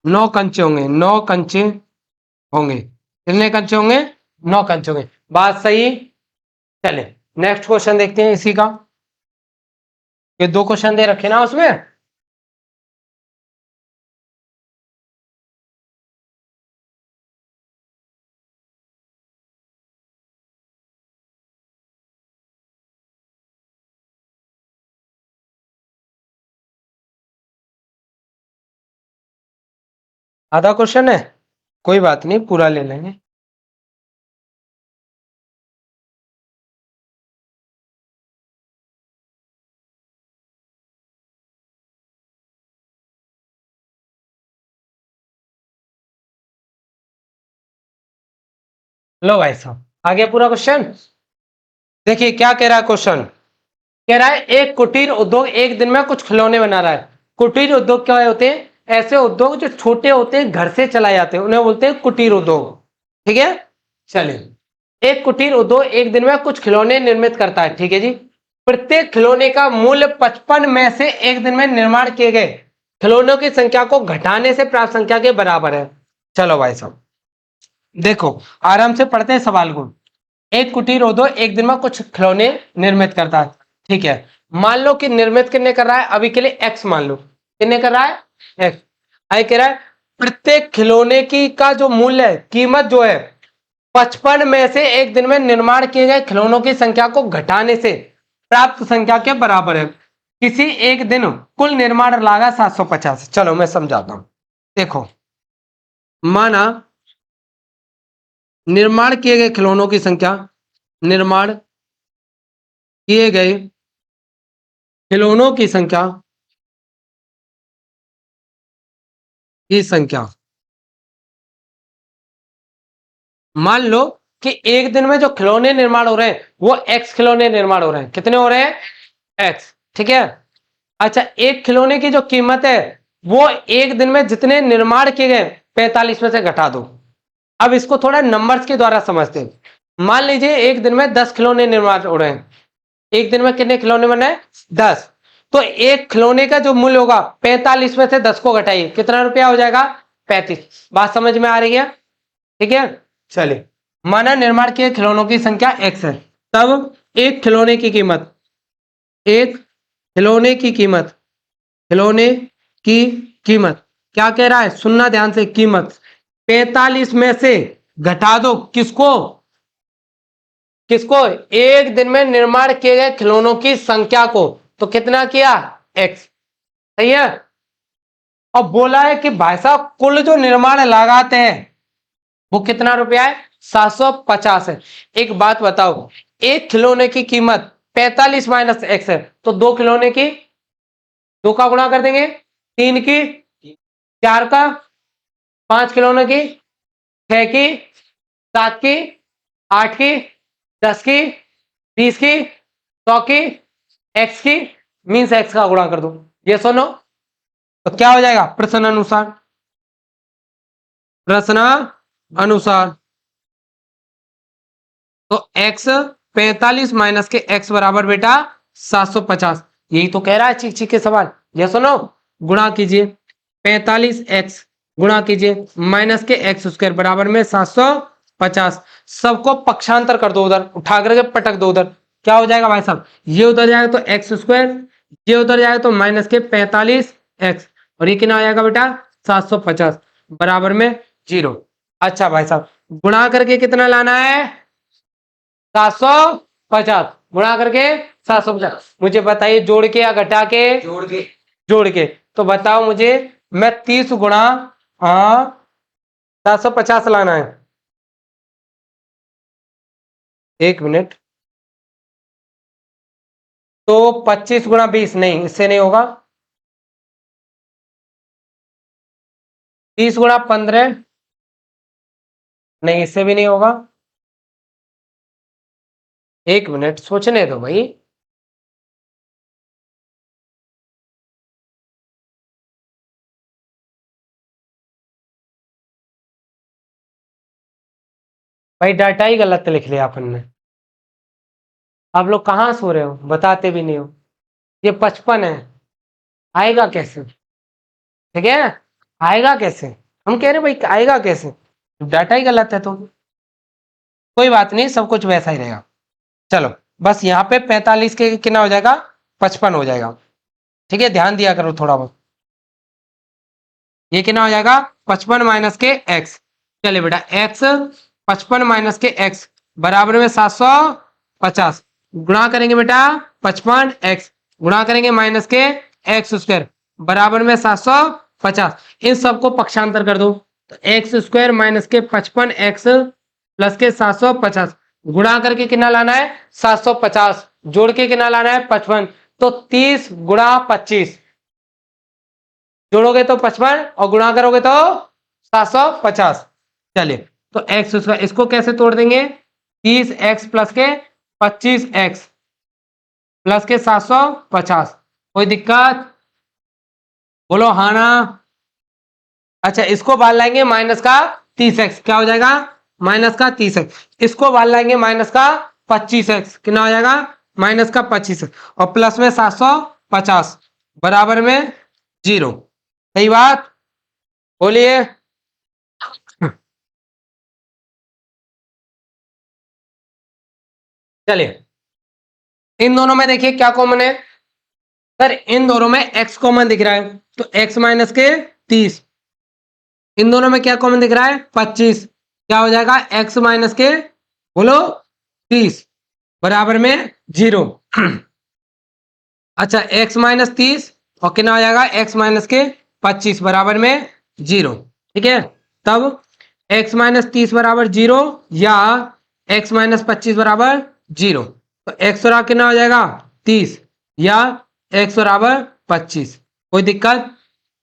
9 कंचे होंगे। 9 कंचे होंगे। कितने कंचे होंगे? 9 कंचे होंगे। बात सही। चले नेक्स्ट क्वेश्चन देखते हैं इसी का। ये 2 क्वेश्चन दे रखे ना उसमें। आधा क्वेश्चन है, कोई बात नहीं, पूरा ले लेंगे। लो भाई साहब, आ गया पूरा क्वेश्चन। देखिए क्या कह रहा है क्वेश्चन। कह रहा है एक कुटीर उद्योग एक दिन में कुछ खिलौने बना रहा है। कुटीर उद्योग क्या होते हैं? ऐसे उद्योग जो छोटे होते हैं, घर से चलाए जाते हैं, उन्हें बोलते हैं कुटीर उद्योग। ठीक है। चलिए, एक कुटीर उद्योग एक दिन में कुछ खिलौने निर्मित करता है। ठीक है जी। प्रत्येक खिलौने का मूल्य 55 में से एक दिन में निर्माण किए गए खिलौनों की संख्या को घटाने से प्राप्त संख्या के बराबर है। चलो भाई साहब देखो आराम से पढ़ते हैं सवाल को। एक कुटीर उद्योग एक दिन में कुछ खिलौने निर्मित करता है, ठीक है। मान लो कि निर्मित कितने कर रहा है, अभी के लिए एक्स मान लो, कितने कर रहा है, एक्स। आई कह रहा है प्रत्येक खिलौने की का जो मूल्य है, कीमत जो है 55 में से एक दिन में निर्माण किए गए खिलौनों की संख्या को घटाने से प्राप्त संख्या के बराबर है। किसी एक दिन कुल निर्माण लागत 750। चलो मैं समझाता हूं। देखो माना निर्माण किए गए खिलौनों की संख्या, निर्माण किए गए खिलौनों की संख्या मान लो कि एक दिन में जो खिलौने निर्माण हो रहे हैं वो एक्स खिलौने निर्माण हो रहे हैं। कितने हो रहे हैं, एक्स, ठीक है। अच्छा एक खिलौने की जो कीमत है वो एक दिन में जितने निर्माण किए गए 45 में से घटा दो। अब इसको थोड़ा नंबर्स के द्वारा समझते हैं। मान लीजिए एक दिन में 10 खिलौने निर्माण हो रहे हैं। एक दिन में कितने खिलौने बने, 10। तो एक खिलौने का जो मूल्य होगा 45 में से 10 को घटाइए, कितना रुपया हो जाएगा, 35। बात समझ में आ रही है, ठीक है। चलिए माना निर्माण किए खिलौनों की संख्या x है, तब एक खिलौने की कीमत, एक खिलौने की कीमत, खिलौने की कीमत क्या कह रहा है, सुनना ध्यान से, कीमत 45 में से घटा दो किसको, किसको, एक दिन में निर्माण किए गए खिलौनों की संख्या को। तो कितना किया, x, सही है। अब बोला है कि भाई साहब कुल जो निर्माण लागत है वो कितना रुपया है, 750 है। एक बात बताओ, एक खिलौने की कीमत 45 माइनस एक्स है, तो दो खिलौने की, दो का गुणा कर देंगे, 3 की, 4 का, 5 खिलौने की, 6 की, 7 की, 8 की, 10 की, 20 की, 100 की, एक्स की, मीन्स एक्स का गुणा कर दो। ये सुनो तो क्या हो जाएगा, प्रश्न अनुसार, प्रश्न अनुसार। तो x 45 माइनस के x बराबर बेटा 750। यही तो कह रहा है चीख चीख के सवाल। ये सुनो गुणा कीजिए 45x गुणा कीजिए माइनस के एक्स स्क्वायर बराबर में 750। सबको पक्षांतर कर दो, उधर उठा करके पटक दो उधर। क्या हो जाएगा भाई साहब, ये उधर जाएगा तो एक्स स्क्वायर, ये उधर जाएगा तो माइनस के 45x, और ये कितना आ जाएगा बेटा 750 बराबर में 0। अच्छा भाई साहब गुणा करके कितना लाना है, 750 गुणा करके 750। मुझे बताइए जोड़ के या घटा के, जोड़ के, जोड़ के। तो बताओ मुझे, मैं 30 गुणा 750 लाना है, एक मिनट। तो 25 गुणा 20, नहीं इससे नहीं होगा। 30 गुणा 15, नहीं इससे भी नहीं होगा। एक मिनट सोचने दो भाई। भाई डाटा ही गलत लिख लिया अपन ने। आप लोग कहाँ सो रहे हो, बताते भी नहीं हो। ये 55 है, आएगा कैसे, ठीक है, आएगा कैसे, हम कह रहे भाई आएगा कैसे, डाटा ही गलत है। तो कोई बात नहीं, सब कुछ वैसा ही रहेगा। चलो बस यहाँ पे 45 के कितना हो जाएगा, 55 हो जाएगा, ठीक है। ध्यान दिया करो थोड़ा बहुत। ये कितना हो जाएगा, 55 माइनस के एक्स। चलिए बेटा एक्स 55 माइनस के एक्स बराबर में 750 गुणा करेंगे बेटा 55x गुणा करेंगे माइनस के एक्स स्क्वायर बराबर में 750। इन सबको पक्षांतर कर दो, तो एक्स स्क्वायर माइनस के 55x प्लस के 750 गुणा करके कितना लाना है 750, जोड़ के कितना लाना है 55। तो 30 गुणा 25, जोड़ोगे तो 55 और गुणा करोगे तो 750। चलिए तो एक्स स्क्वायर, इसको कैसे तोड़ देंगे, 30x प्लस के 25x प्लस के 750। कोई दिक्कत, बोलो हाँ ना। अच्छा इसको बाहर लाएंगे माइनस का 30x, क्या हो जाएगा माइनस का 30x। इसको बाहर लाएंगे माइनस का 25x, कितना हो जाएगा माइनस का 25x, और प्लस में 750 बराबर में 0। सही बात, बोलिए। चलिए, इन दोनों में देखिए क्या कॉमन है। सर इन दोनों में x कॉमन दिख रहा है, तो x माइनस के 30। इन दोनों में क्या कॉमन दिख रहा है, 25। क्या हो जाएगा, x माइनस के, बोलो, 30 बराबर में 0। अच्छा, x माइनस 30 और कितना हो जाएगा, x माइनस के 25 बराबर में 0। ठीक है, तब x माइनस 30 बराबर 0 या x माइनस 25 बराबर 0। तो x और कितना हो जाएगा, 30 या x बराबर 25। कोई दिक्कत,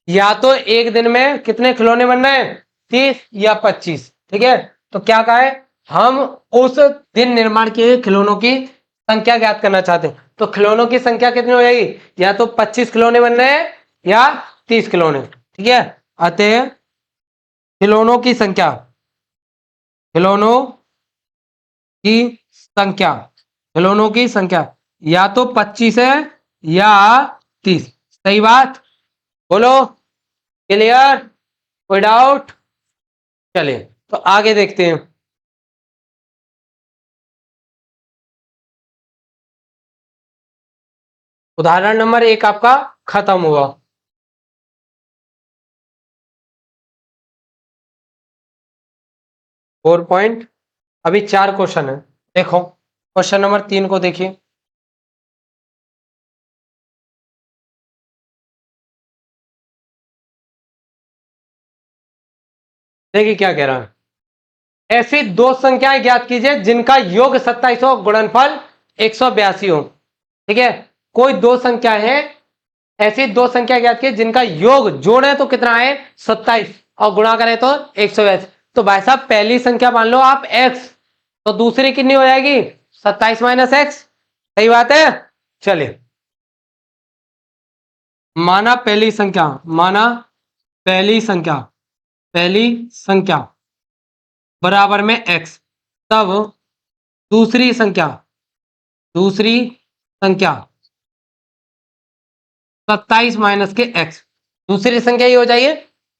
या तो एक दिन में कितने खिलौने बन रहे हैं, 30 या 25। ठीक है, तो क्या कहा है, हम उस दिन निर्माण किए गए खिलौनों की संख्या ज्ञात करना चाहते हैं। तो खिलौनों की संख्या कितनी हो जाएगी, या तो 25 खिलौने बन रहे हैं या 30 खिलौने। ठीक है, अतः खिलौनों की संख्या, खिलौनों की संख्या, खिलौनों की संख्या या तो 25 है या 30। सही बात, बोलो, क्लियर, कोई डाउट। चलिए तो आगे देखते हैं। उदाहरण नंबर 1 आपका खत्म हुआ। फोर पॉइंट, अभी 4 क्वेश्चन है। देखो क्वेश्चन नंबर 3 को देखिए। देखिए क्या कह रहा है, ऐसी दो संख्याएं ज्ञात कीजिए जिनका योग 27 हो, गुणनफल 182 हो। ठीक है, कोई दो संख्या है, ऐसी दो संख्या ज्ञात कीजिए जिनका योग जोड़े तो कितना है, 27 और गुणा करें तो 182। तो भाई साहब पहली संख्या मान लो आप x, तो दूसरी कितनी हो जाएगी, 27 माइनस एक्स। सही बात है। चलिए, माना पहली संख्या, माना पहली संख्या, पहली संख्या बराबर में x, तब दूसरी संख्या, दूसरी संख्या 27 माइनस के x, दूसरी संख्या ये हो जाइए।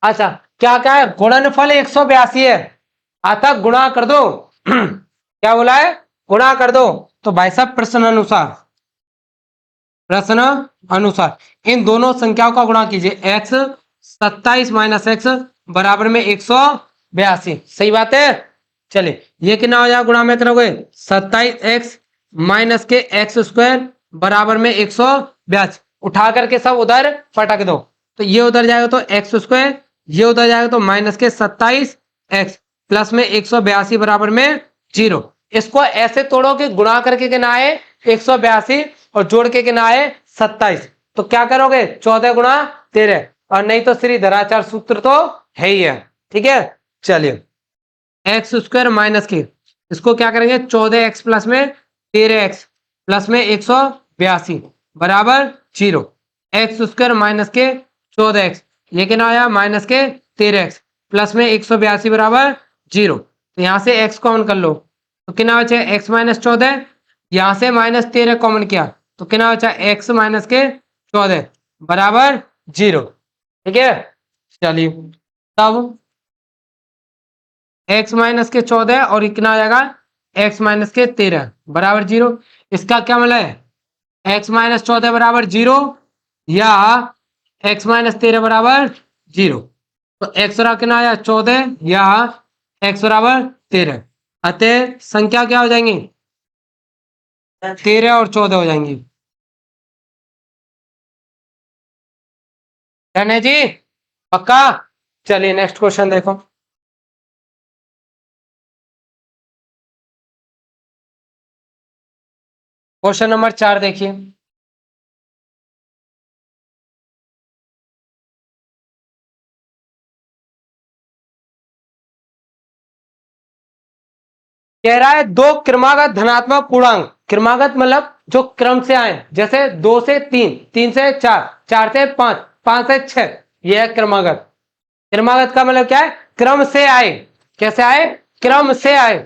अच्छा, क्या क्या है, गुणनफल 182 है, अतः गुणा कर दो। क्या बोला है, गुणा कर दो। तो भाई साहब प्रश्न अनुसार, प्रश्न अनुसार इन दोनों संख्याओं का गुणा कीजिए, x 27 माइनस एक्स बराबर में 182। सही बात है। चलिए, ये कितना हो जाएगा, गुणा में करोगे 27x माइनस के एक्स स्क्वायर बराबर में 182। उठा करके सब उधर पटक दो, तो ये उधर जाएगा तो एक्स स्क्वायर, ये उधर जाएगा तो माइनस के 27x प्लस में 182 बराबर में 0। इसको ऐसे तोड़ो कि गुणा करके कितना आए 182 और जोड़ के कितना आए 27। तो क्या करोगे, 14 गुणा 13, और नहीं तो श्री धराचार सूत्र तो है ही है। ठीक है, चलिए, एक्स स्क्वायर माइनस के, इसको क्या करेंगे, 14x प्लस में 13x प्लस में 182 बराबर 0। एक्स स्क्वायर माइनस के 14x, ये कितना आया, माइनस के 13x प्लस में 182 बराबर 0। तो यहां से x कॉमन कर लो, तो कितना बचा, x माइनस 14, यहां से माइनस 13 कॉमन किया तो कितना बचा, x माइनस के 14 बराबर 0। ठीक है, चलिए, तब x माइनस के 14 और कितना आ जाएगा, x माइनस के 13 बराबर 0। इसका क्या मतलब है, x माइनस 14 बराबर 0 या x माइनस 13 बराबर 0। तो x बराबर कितना आया, 14 या x बराबर 13। अतः संख्या क्या हो जाएंगी, 13 और 14 हो जाएंगी। है जी, पक्का। चलिए नेक्स्ट क्वेश्चन देखो। क्वेश्चन नंबर 4 देखिए। कह रहा है दो क्रमागत धनात्मक पूर्णांक, क्रमागत मतलब जो क्रम से आए, जैसे 2 से 3, 3 से 4, 4 से 5, 5 से 6, यह है क्रमागत। क्रमागत का मतलब क्या है, क्रम से आए। कैसे आए, क्रम से आए।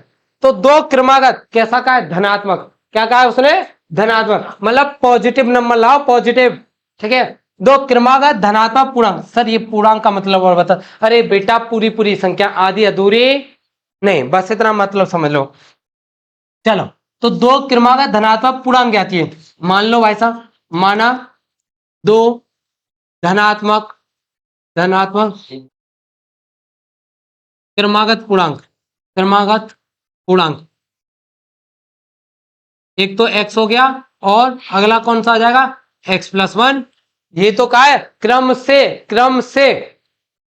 तो दो क्रमागत कैसा कहा है, धनात्मक। क्या कहा है उसने, धनात्मक, मतलब पॉजिटिव नंबर लाओ, पॉजिटिव। ठीक है, दो क्रमागत धनात्मक पूर्णांक। सर ये पूर्णांक का मतलब और बता। अरे बेटा पूरी पूरी संख्या, आधी अधूरी नहीं, बस इतना मतलब समझ लो। चलो, तो दो क्रमागत धनात्मक पूर्णांक ज्ञात है। मान लो भाई साहब, माना दो धनात्मक धनात्मक क्रमागत पूर्णांक, क्रमागत पूर्णांक, एक तो x हो गया और अगला कौन सा आ जाएगा, x+1। ये तो क्या है, क्रम से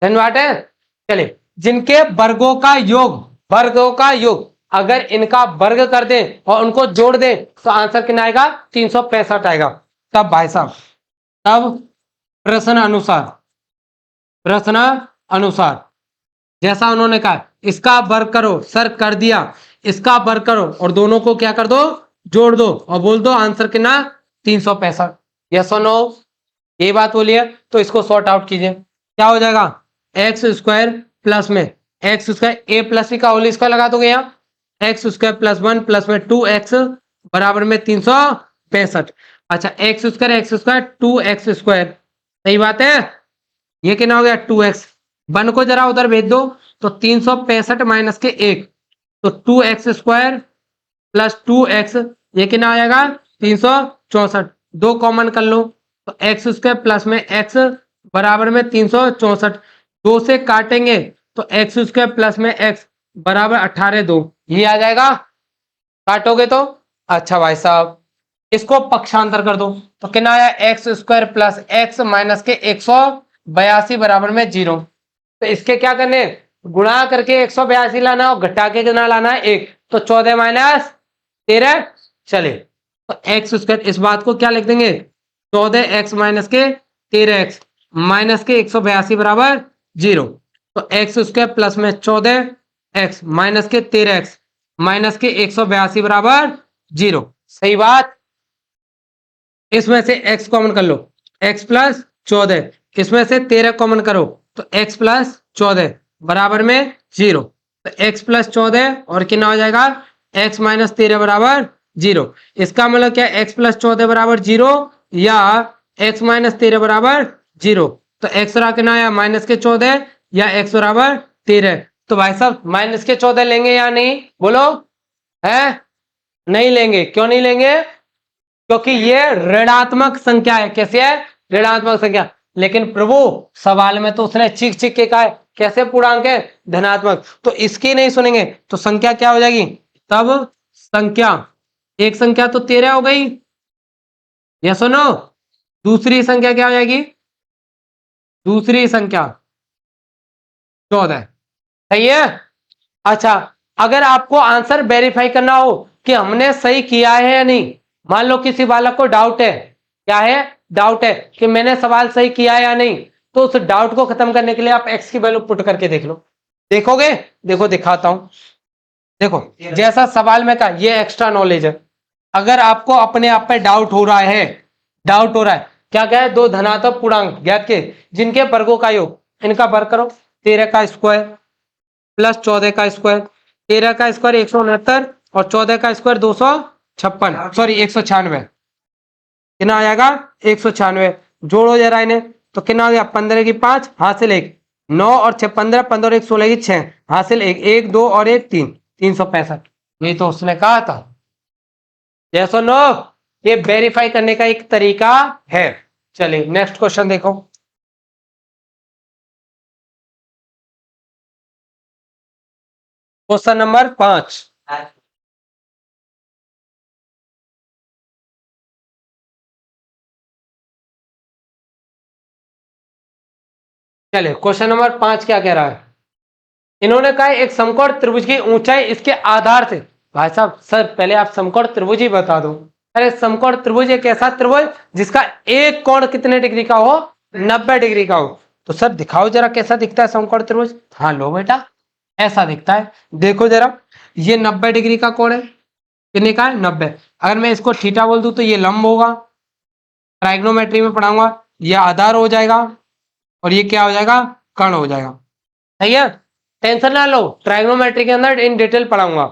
धन्यवाद है। चलिए, जिनके वर्गों का योग, वर्गों का योग अगर इनका वर्ग कर दें और उनको जोड़ दें तो आंसर कितना आएगा, 365 आएगा। तब भाई साहब, तब प्रश्न अनुसार जैसा उन्होंने कहा, इसका वर्ग करो, सर कर दिया, इसका वर्ग करो और दोनों को क्या कर दो, जोड़ दो और बोल दो आंसर कितना, 365। यस और नो, ये बात बोलिए। तो इसको सॉर्ट आउट कीजिए, क्या हो जाएगा, x² प्लस में x² a प्लस b का होल स्क्वायर लगा दोगे यहाँ, x² प्लस 1 प्लस में 2x बराबर में 365। अच्छा, x² 2x², सही बात है। ये कितना हो गया, 2x। 1 को जरा उधर भेज दो तो 365 माइनस के 1, तो 2x² प्लस 2x, ये कितना आ जाएगा, 364। दो कॉमन कर लो तो x² प्लस में x बराबर में 364। दो से काटेंगे तो x² प्लस में x बराबर 18 दो, ये आ जाएगा, काटोगे तो। अच्छा भाई साहब, इसको पक्षांतर कर दो तो कितना आया, x² प्लस x माइनस के 182 बराबर में 0। तो इसके क्या करने, गुणा करके 182 लाना और घटा के कितना लाना है, 1। तो 14 माइनस 13। चले, तो x², इस बात को क्या लिख देंगे, 14x माइनस के 13x माइनस के 182 बराबर 0। तो x² प्लस में 14x माइनस के 13x माइनस के 182 बराबर 0। सही बात। इसमें से x कॉमन कर लो, x प्लस 14, इसमें से 13 कॉमन करो तो x प्लस 14 बराबर में 0। तो x प्लस 14 और कितना हो जाएगा, x माइनस 13 बराबर 0। इसका मतलब क्या, x प्लस 14 बराबर 0 या x माइनस 13 बराबर 0। तो x रहा कितना आया, माइनस के 14 या x बराबर 13। तो भाई साहब माइनस के 14 लेंगे या नहीं, बोलो, है नहीं लेंगे। क्यों नहीं लेंगे, क्योंकि ये ऋणात्मक संख्या है। कैसे है, ऋणात्मक संख्या। लेकिन प्रभु सवाल में तो उसने चीख चीख के कहा है कैसे पूर्णांक है, धनात्मक, तो इसकी नहीं सुनेंगे तो संख्या क्या हो जाएगी, तब संख्या, एक संख्या तो 13 हो गई, या सुनो, दूसरी संख्या क्या हो जाएगी, दूसरी संख्या 14। सही है। अच्छा, अगर आपको आंसर वेरीफाई करना हो कि हमने सही किया है या नहीं, मान लो किसी बालक को डाउट है, क्या है, डाउट है कि मैंने सवाल सही किया है या नहीं, तो उस डाउट को खत्म करने के लिए आप x की वैल्यू पुट करके देख लो। देखोगे, देखो दिखाता हूं। देखो जैसा सवाल में कहा, ये एक्स्ट्रा नॉलेज है। अगर आपको अपने आप पे डाउट हो रहा है, डाउट हो रहा है, क्या क्या है, दो धनात्मक पूर्णांक ज्ञात के जिनके वर्गों का योग, इनका वर्ग करो, 13 का स्क्वायर प्लस 14 का स्क्वायर, 13 का स्क्वायर 169 और 14 का स्क्वायर 256, सॉरी 196, कितना आ जाएगा, 196। जोड़ो जरा इन्हें तो कितना हो गया, 15 की 5 हासिल 1, 9 और 6 15, 15 और 1 16 की 6 हासिल 1, 1 2 और 1 3, 365। ये तो उसने कहा था। यस और नो, ये वेरीफाई करने का एक तरीका है। चलिए नेक्स्ट क्वेश्चन देखो। Question number 5। चलिए क्वेश्चन नंबर 5 क्या कह रहा है, इन्होंने कहा एक समकोण त्रिभुज की ऊंचाई इसके आधार से। भाई साहब सर पहले आप समकोण त्रिभुज ही बता दो। अरे समकोण त्रिभुज एक ऐसा त्रिभुज जिसका एक कोण कितने डिग्री का हो, 90 डिग्री का हो। तो सर दिखाओ जरा कैसा दिखता है समकोण त्रिभुज। हाँ लो बेटा, ऐसा दिखता है। देखो जरा, ये 90 डिग्री का कोण है, कितने का है, 90। अगर मैं इसको थीटा बोल दूं तो ये लंब होगा, ट्राइग्नोमेट्री में पढ़ाऊंगा, ये आधार हो जाएगा और ये क्या हो जाएगा, कर्ण हो जाएगा। सही है, टेंशन ना लो, ट्राइग्नोमेट्री के अंदर इन डिटेल पढ़ाऊंगा।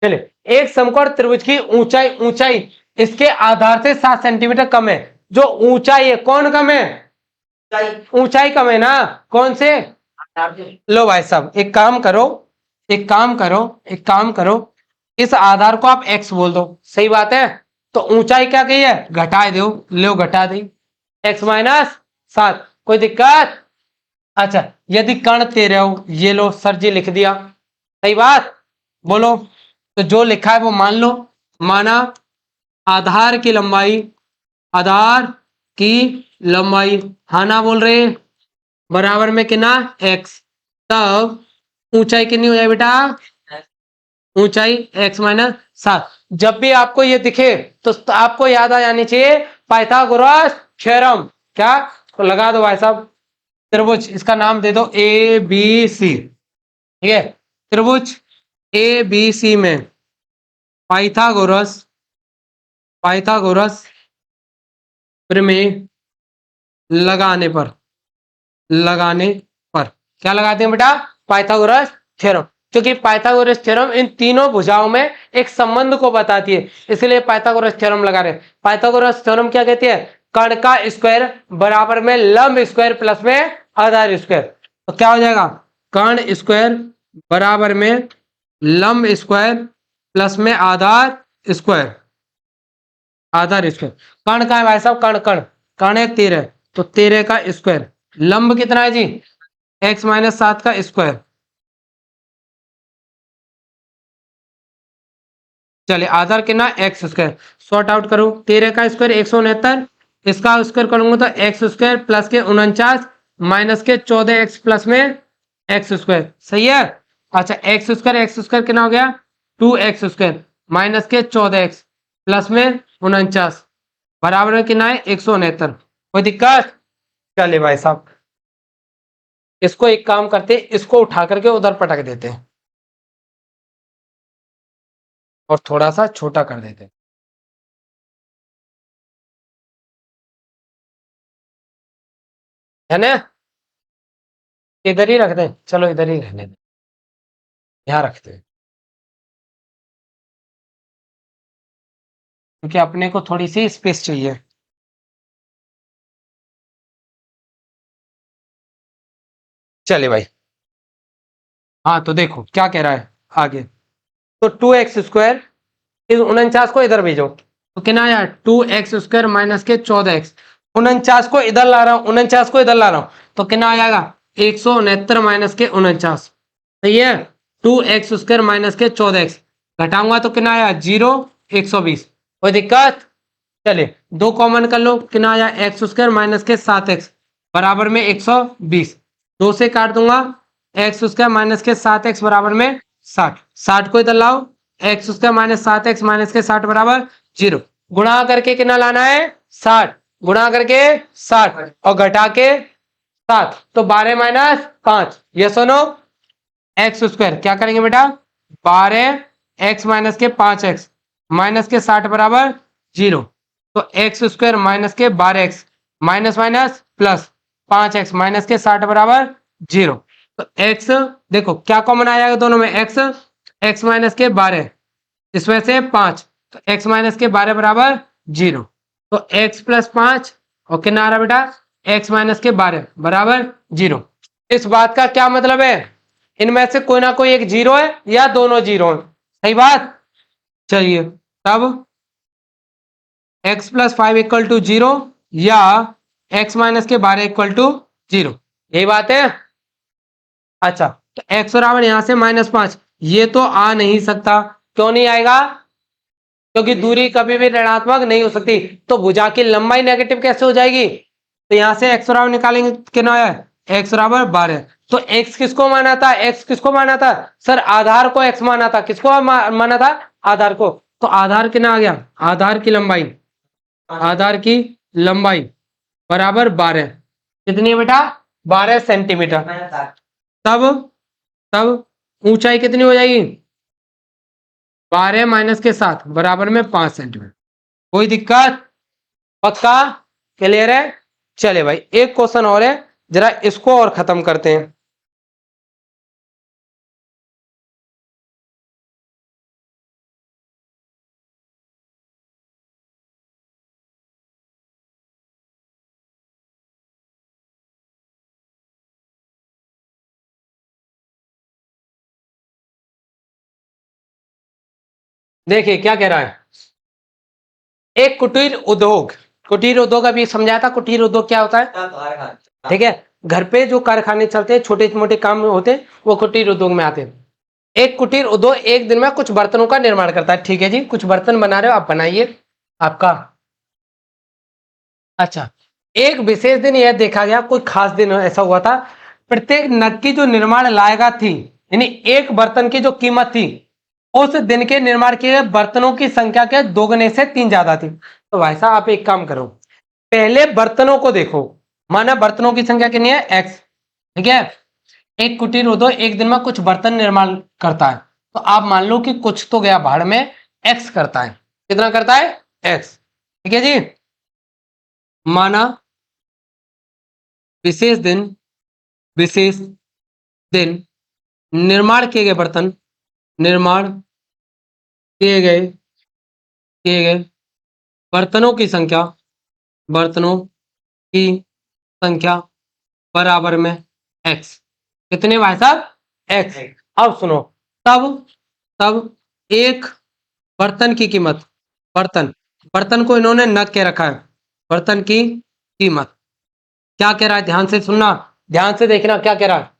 चलिए, एक समकोण त्रिभुज की ऊंचाई इसके आधार से 7 सेंटीमीटर कम है। जो ऊंचाई है कौन कम है, ऊंचाई कम है ना, कौन से, लो भाई साहब एक काम करो, एक काम करो, एक काम करो, इस आधार को आप x बोल दो, सही बात है। तो ऊंचाई क्या कही है, घटा दो, लो घटा दी, x-7, कोई दिक्कत। अच्छा, यदि कण तेरे हो, ये लो सर जी लिख दिया, सही बात, बोलो। तो जो लिखा है वो मान लो, माना आधार की लंबाई, आधार की लंबाई, हाँ ना बोल रहे हैं, बराबर में कितना x, तब ऊंचाई कितनी हो जाए बेटा, ऊंचाई x-7। जब भी आपको ये दिखे तो आपको याद आ जानी चाहिए पाइथागोरस थ्योरम, क्या, तो लगा दो भाई साहब, त्रिभुज, इसका नाम दे दो ए बी सी, ठीक है, त्रिभुज ए बी सी में पाइथागोरस, पाइथागोरस प्रमेय लगाने पर, लगाने पर क्या लगाते हैं बेटा, पाइथागोरस थ्योरम, क्योंकि पाइथागोरस थ्योरम इन तीनों भुजाओं में एक संबंध को बताती है, इसलिए पाइथागोरस थ्योरम लगा रहे हैं। पाइथागोरस थ्योरम क्या कहती है, कर्ण का स्क्वायर बराबर में लंब स्क्वायर प्लस में आधार स्क्वायर, तो क्या हो जाएगा, कर्ण स्क्वायर बराबर में लंब स्क्वायर प्लस में आधार स्क्वायर, आधार स्क्वायर, कर्ण का है भाई साहब, कर्ण कर्ण कर्ण है 13, तो 13 का स्क्वायर, लंब कितना है जी, x-7 का स्क्वायर, चलिए आधार कितना एक्स स्क्वायर, सॉर्ट आउट करो, 13 का स्क्वायर 169, इसका स्क्वायर करूंगा तो एक्स स्क्वायर प्लस के 49 माइनस के 14x प्लस में एक्स स्क्वायर, सही है। अच्छा एक्स स्क्वायर कितना हो गया, 2x स्क्वायर माइनस के 14x प्लस में 49 बराबर में कितना है 169, कोई दिक्कत। चलिए भाई साहब इसको एक काम करते, इसको उठा करके उधर पटक देते हैं और थोड़ा सा छोटा कर देते हैं, है ना, इधर ही रख दें, चलो इधर ही रहने दें, यहाँ रखते हैं, क्योंकि अपने को थोड़ी सी स्पेस चाहिए। चले भाई, हाँ तो देखो क्या कह रहा है आगे, तो 2x स्क्वायर, इस 49 को इधर भेजो, तो कितना आया 2x स्क्वायर माइनस के 14x, 49 को इधर ला रहा हूँ, 49 को इधर ला रहा हूँ, तो कितना आ जाएगा 169 माइनस के 49, सही है, 2x स्क्वायर माइनस के 14x, घटाऊंगा तो कितना आया 0, 120, कोई दिक्कत। चलिए दो कॉमन कर लो, कितना आया x स्क्वायर माइनस के 7x बराबर में 120, दो से काट दूंगा, x स्क्वायर माइनस के 7x बराबर में 60, 60 को इधर लाओ, x square minus 7x minus के 60 बराबर 0, गुणा करके कितना लाना है 60, गुणा करके 60 और घटा के 7, तो 12-5, ये सुनो, एक्स स्क्वायर क्या करेंगे बेटा, 12x माइनस के 5x माइनस के 60 बराबर 0, तो एक्स स्क्वायर माइनस के 12x minus minus plus 5x minus के 60 बराबर 0, तो x देखो क्या कॉमन आएगा दोनों में, x माइनस के 12, इसमें से 5, तो x माइनस के 12 बराबर 0, तो x प्लस 5 और कितना आ रहा बेटा x माइनस के 12 बराबर 0। इस बात का क्या मतलब है, इनमें से कोई ना कोई एक जीरो है या दोनों जीरो है, सही बात। चलिए तब x+5 = 0 या x माइनस के 12 = 0, यही बात है। अच्छा तो x बराबर यहां से -5, ये तो आ नहीं सकता, क्यों नहीं आएगा, क्योंकि दूरी कभी भी ऋणात्मक नहीं हो सकती, तो भुजा की लंबाई नेगेटिव कैसे हो जाएगी, तो यहां से x बराबर निकालेंगे कितना है, x बराबर 12, तो x किसको माना था, x किसको माना था सर, आधार को x माना था, किसको माना था, आधार को, तो आधार कितना आ गया, आधार की लंबाई, आधार की लंबाई बराबर 12, कितनी है बेटा 12 सेंटीमीटर, तब तब ऊंचाई कितनी हो जाएगी, 12 माइनस के 7 बराबर में 5 सेंटीमीटर, कोई दिक्कत, पक्का, क्लियर है। चले भाई एक क्वेश्चन और है, जरा इसको और खत्म करते हैं। देखिए क्या कह रहा है, एक कुटीर उद्योग अभी समझाया था। कुटीर उद्योग क्या होता है, ठीक है, घर पे जो कारखाने चलते हैं, छोटे मोटे काम होते हैं, वो कुटीर उद्योग में आते हैं। एक कुटीर उद्योग एक दिन में कुछ बर्तनों का निर्माण करता है। ठीक है जी, कुछ बर्तन बना रहे हो आप, बनाइए आपका। अच्छा, एक विशेष दिन यह देखा गया, कोई खास दिन ऐसा हुआ था, प्रत्येक नग की जो निर्माण लागत थी, यानी एक बर्तन की जो कीमत थी, उस दिन के निर्माण किए गए बर्तनों की संख्या के दोगुने से 3 ज्यादा थी। तो भाई साहब आप एक काम करो, पहले बर्तनों को देखो, माना बर्तनों की संख्या कितनी है, एक्स, ठीक है। एक कुटीर उद्योग एक दिन में कुछ बर्तन निर्माण करता है, तो आप मान लो कि कुछ तो गया भाड़ में, एक्स करता है। कितना करता है, एक्स, ठीक है जी। माना विशेष दिन निर्माण किए गए बर्तन, निर्माण किए गए बर्तनों की संख्या, बर्तनों की संख्या बराबर में एक्स। कितने भाई साहब, एक्स। अब सुनो, तब तब एक बर्तन की कीमत, बर्तन बर्तन को इन्होंने नग के रखा है, बर्तन की कीमत क्या कह रहा है, ध्यान से सुनना, ध्यान से देखना क्या कह रहा है।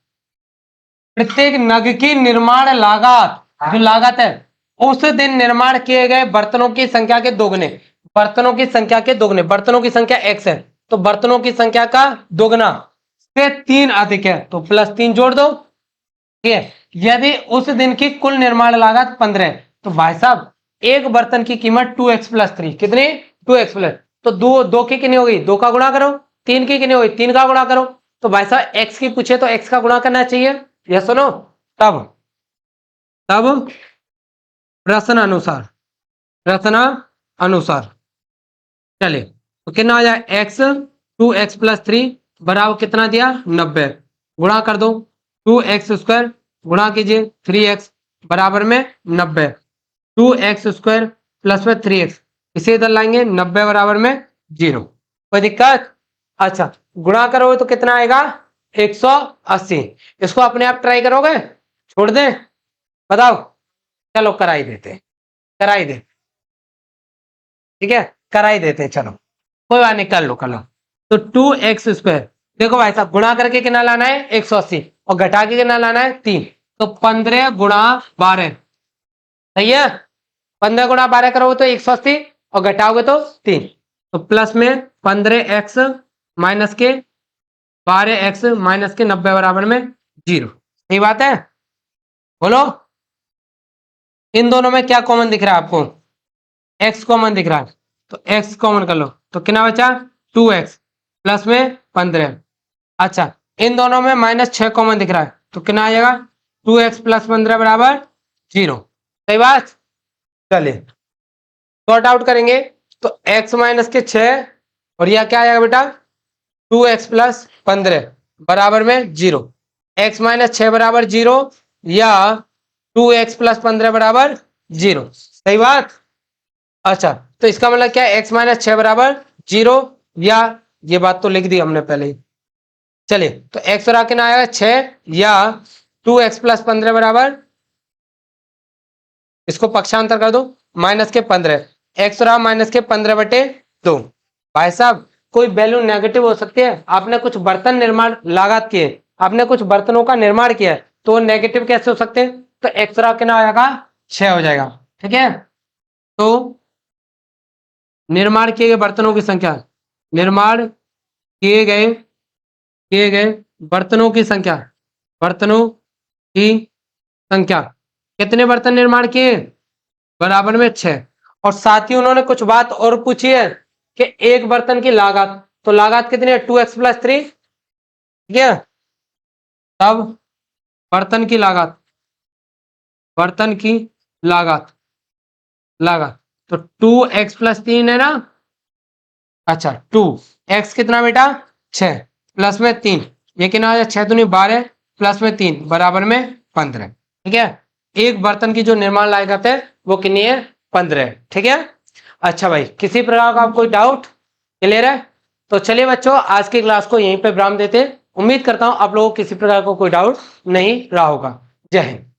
प्रत्येक नग की निर्माण लागत, जो लागत है, उस दिन निर्माण किए गए बर्तनों की संख्या के दोगुने, बर्तनों की संख्या के दोगुने, बर्तनों की संख्या एक्स है, तो बर्तनों की संख्या का दोगुना से 3 अधिक है, तो +3 जोड़ दो, ठीक है। यदि उस दिन की कुल निर्माण लागत 15 है, तो भाई साहब एक बर्तन की कीमत 2x+3, कितनी, 2x+, तो दो की कितनी होगी, 2 का गुणा करो, 3 की कितनी होगी, 3 का गुणा करो, तो भाई साहब एक्स की पूछे तो एक्स का गुणा करना चाहिए, ये सुनो। तब तब प्रश्न अनुसार चले, तो कितना आ जाए, एक्स, 2x+3 बराबर कितना दिया, 90, गुणा कर दो, 2x² गुणा कीजिए 3x बराबर में 90, 2x² प्लस में 3x, इसे इधर लाएंगे, 90 बराबर में 0, कोई दिक्कत। अच्छा, गुणा करोगे तो कितना आएगा, 180। इसको अपने आप ट्राई करोगे, छोड़ दें, बताओ, चलो कराई देते, कराई दे, ठीक है, कराई देते, चलो कोई बात नहीं, कर लो। तो 2x², देखो भाई साहब गुणा करके कितना लाना है, 180, और घटा के कितना लाना है, 3, तो 15 गुणा 12, सही है। 15 गुणा 12 करोगे तो 180, और घटाओगे तो 3, तो प्लस में 15x माइनस के 12x माइनस के 90 बराबर में 0, सही बात है। बोलो, इन दोनों में क्या कॉमन दिख रहा है आपको, x कॉमन दिख रहा है, तो x कॉमन कर लो, तो कितना बचा, 2x प्लस में 15। अच्छा, इन दोनों में -6 कॉमन दिख रहा है, तो कितना आ जाएगा, 2x प्लस 15 बराबर 0, सही बात। चलिए सॉर्ट आउट करेंगे, तो x माइनस के 6 और यह क्या आएगा बेटा, 2x प्लस 15 बराबर में 0, x माइनस 6 बराबर 0 या 2x प्लस 15 बराबर 0, सही बात। अच्छा, तो इसका मतलब क्या है, x माइनस 6 बराबर 0, या ये बात तो लिख दी हमने पहले ही। चलिए, तो x और कितना आएगा 6, या 2x प्लस 15 बराबर, इसको पक्षांतर कर दो, -15, x और -15/2। भाई साहब कोई वैल्यू नेगेटिव हो सकती है, आपने कुछ बर्तन निर्माण लागत किए, आपने कुछ बर्तनों का निर्माण किया है, तो नेगेटिव कैसे हो सकते हैं, तो x और कितना आ जाएगा 6 हो जाएगा, ठीक है। तो निर्माण किए गए बर्तनों की संख्या, निर्माण किए गए बर्तनों की संख्या, बर्तनों की संख्या, कितने बर्तन निर्माण किए, बराबर में 6, और साथ ही उन्होंने कुछ बात और पूछी है कि एक बर्तन की लागत, तो लागत कितनी है, 2x+3, ठीक है। तब बर्तन की लागत, बर्तन की लागत लागत तो 2x+3 है ना। अच्छा, 2x कितना बेटा, 6 प्लस में 3, ये कितना आ जाए, 6 दूनी 12 प्लस में 3 बराबर में 15, ठीक है। एक बर्तन की जो निर्माण लागत है वो कितनी है, 15 है, ठीक है। अच्छा भाई, किसी प्रकार का कोई डाउट, क्लियर है। तो चलिए बच्चों, आज की क्लास को यहीं पे विराम देते हैं। उम्मीद करता हूं आप लोगों को किसी प्रकार का कोई डाउट नहीं रहा होगा। जय हिंद।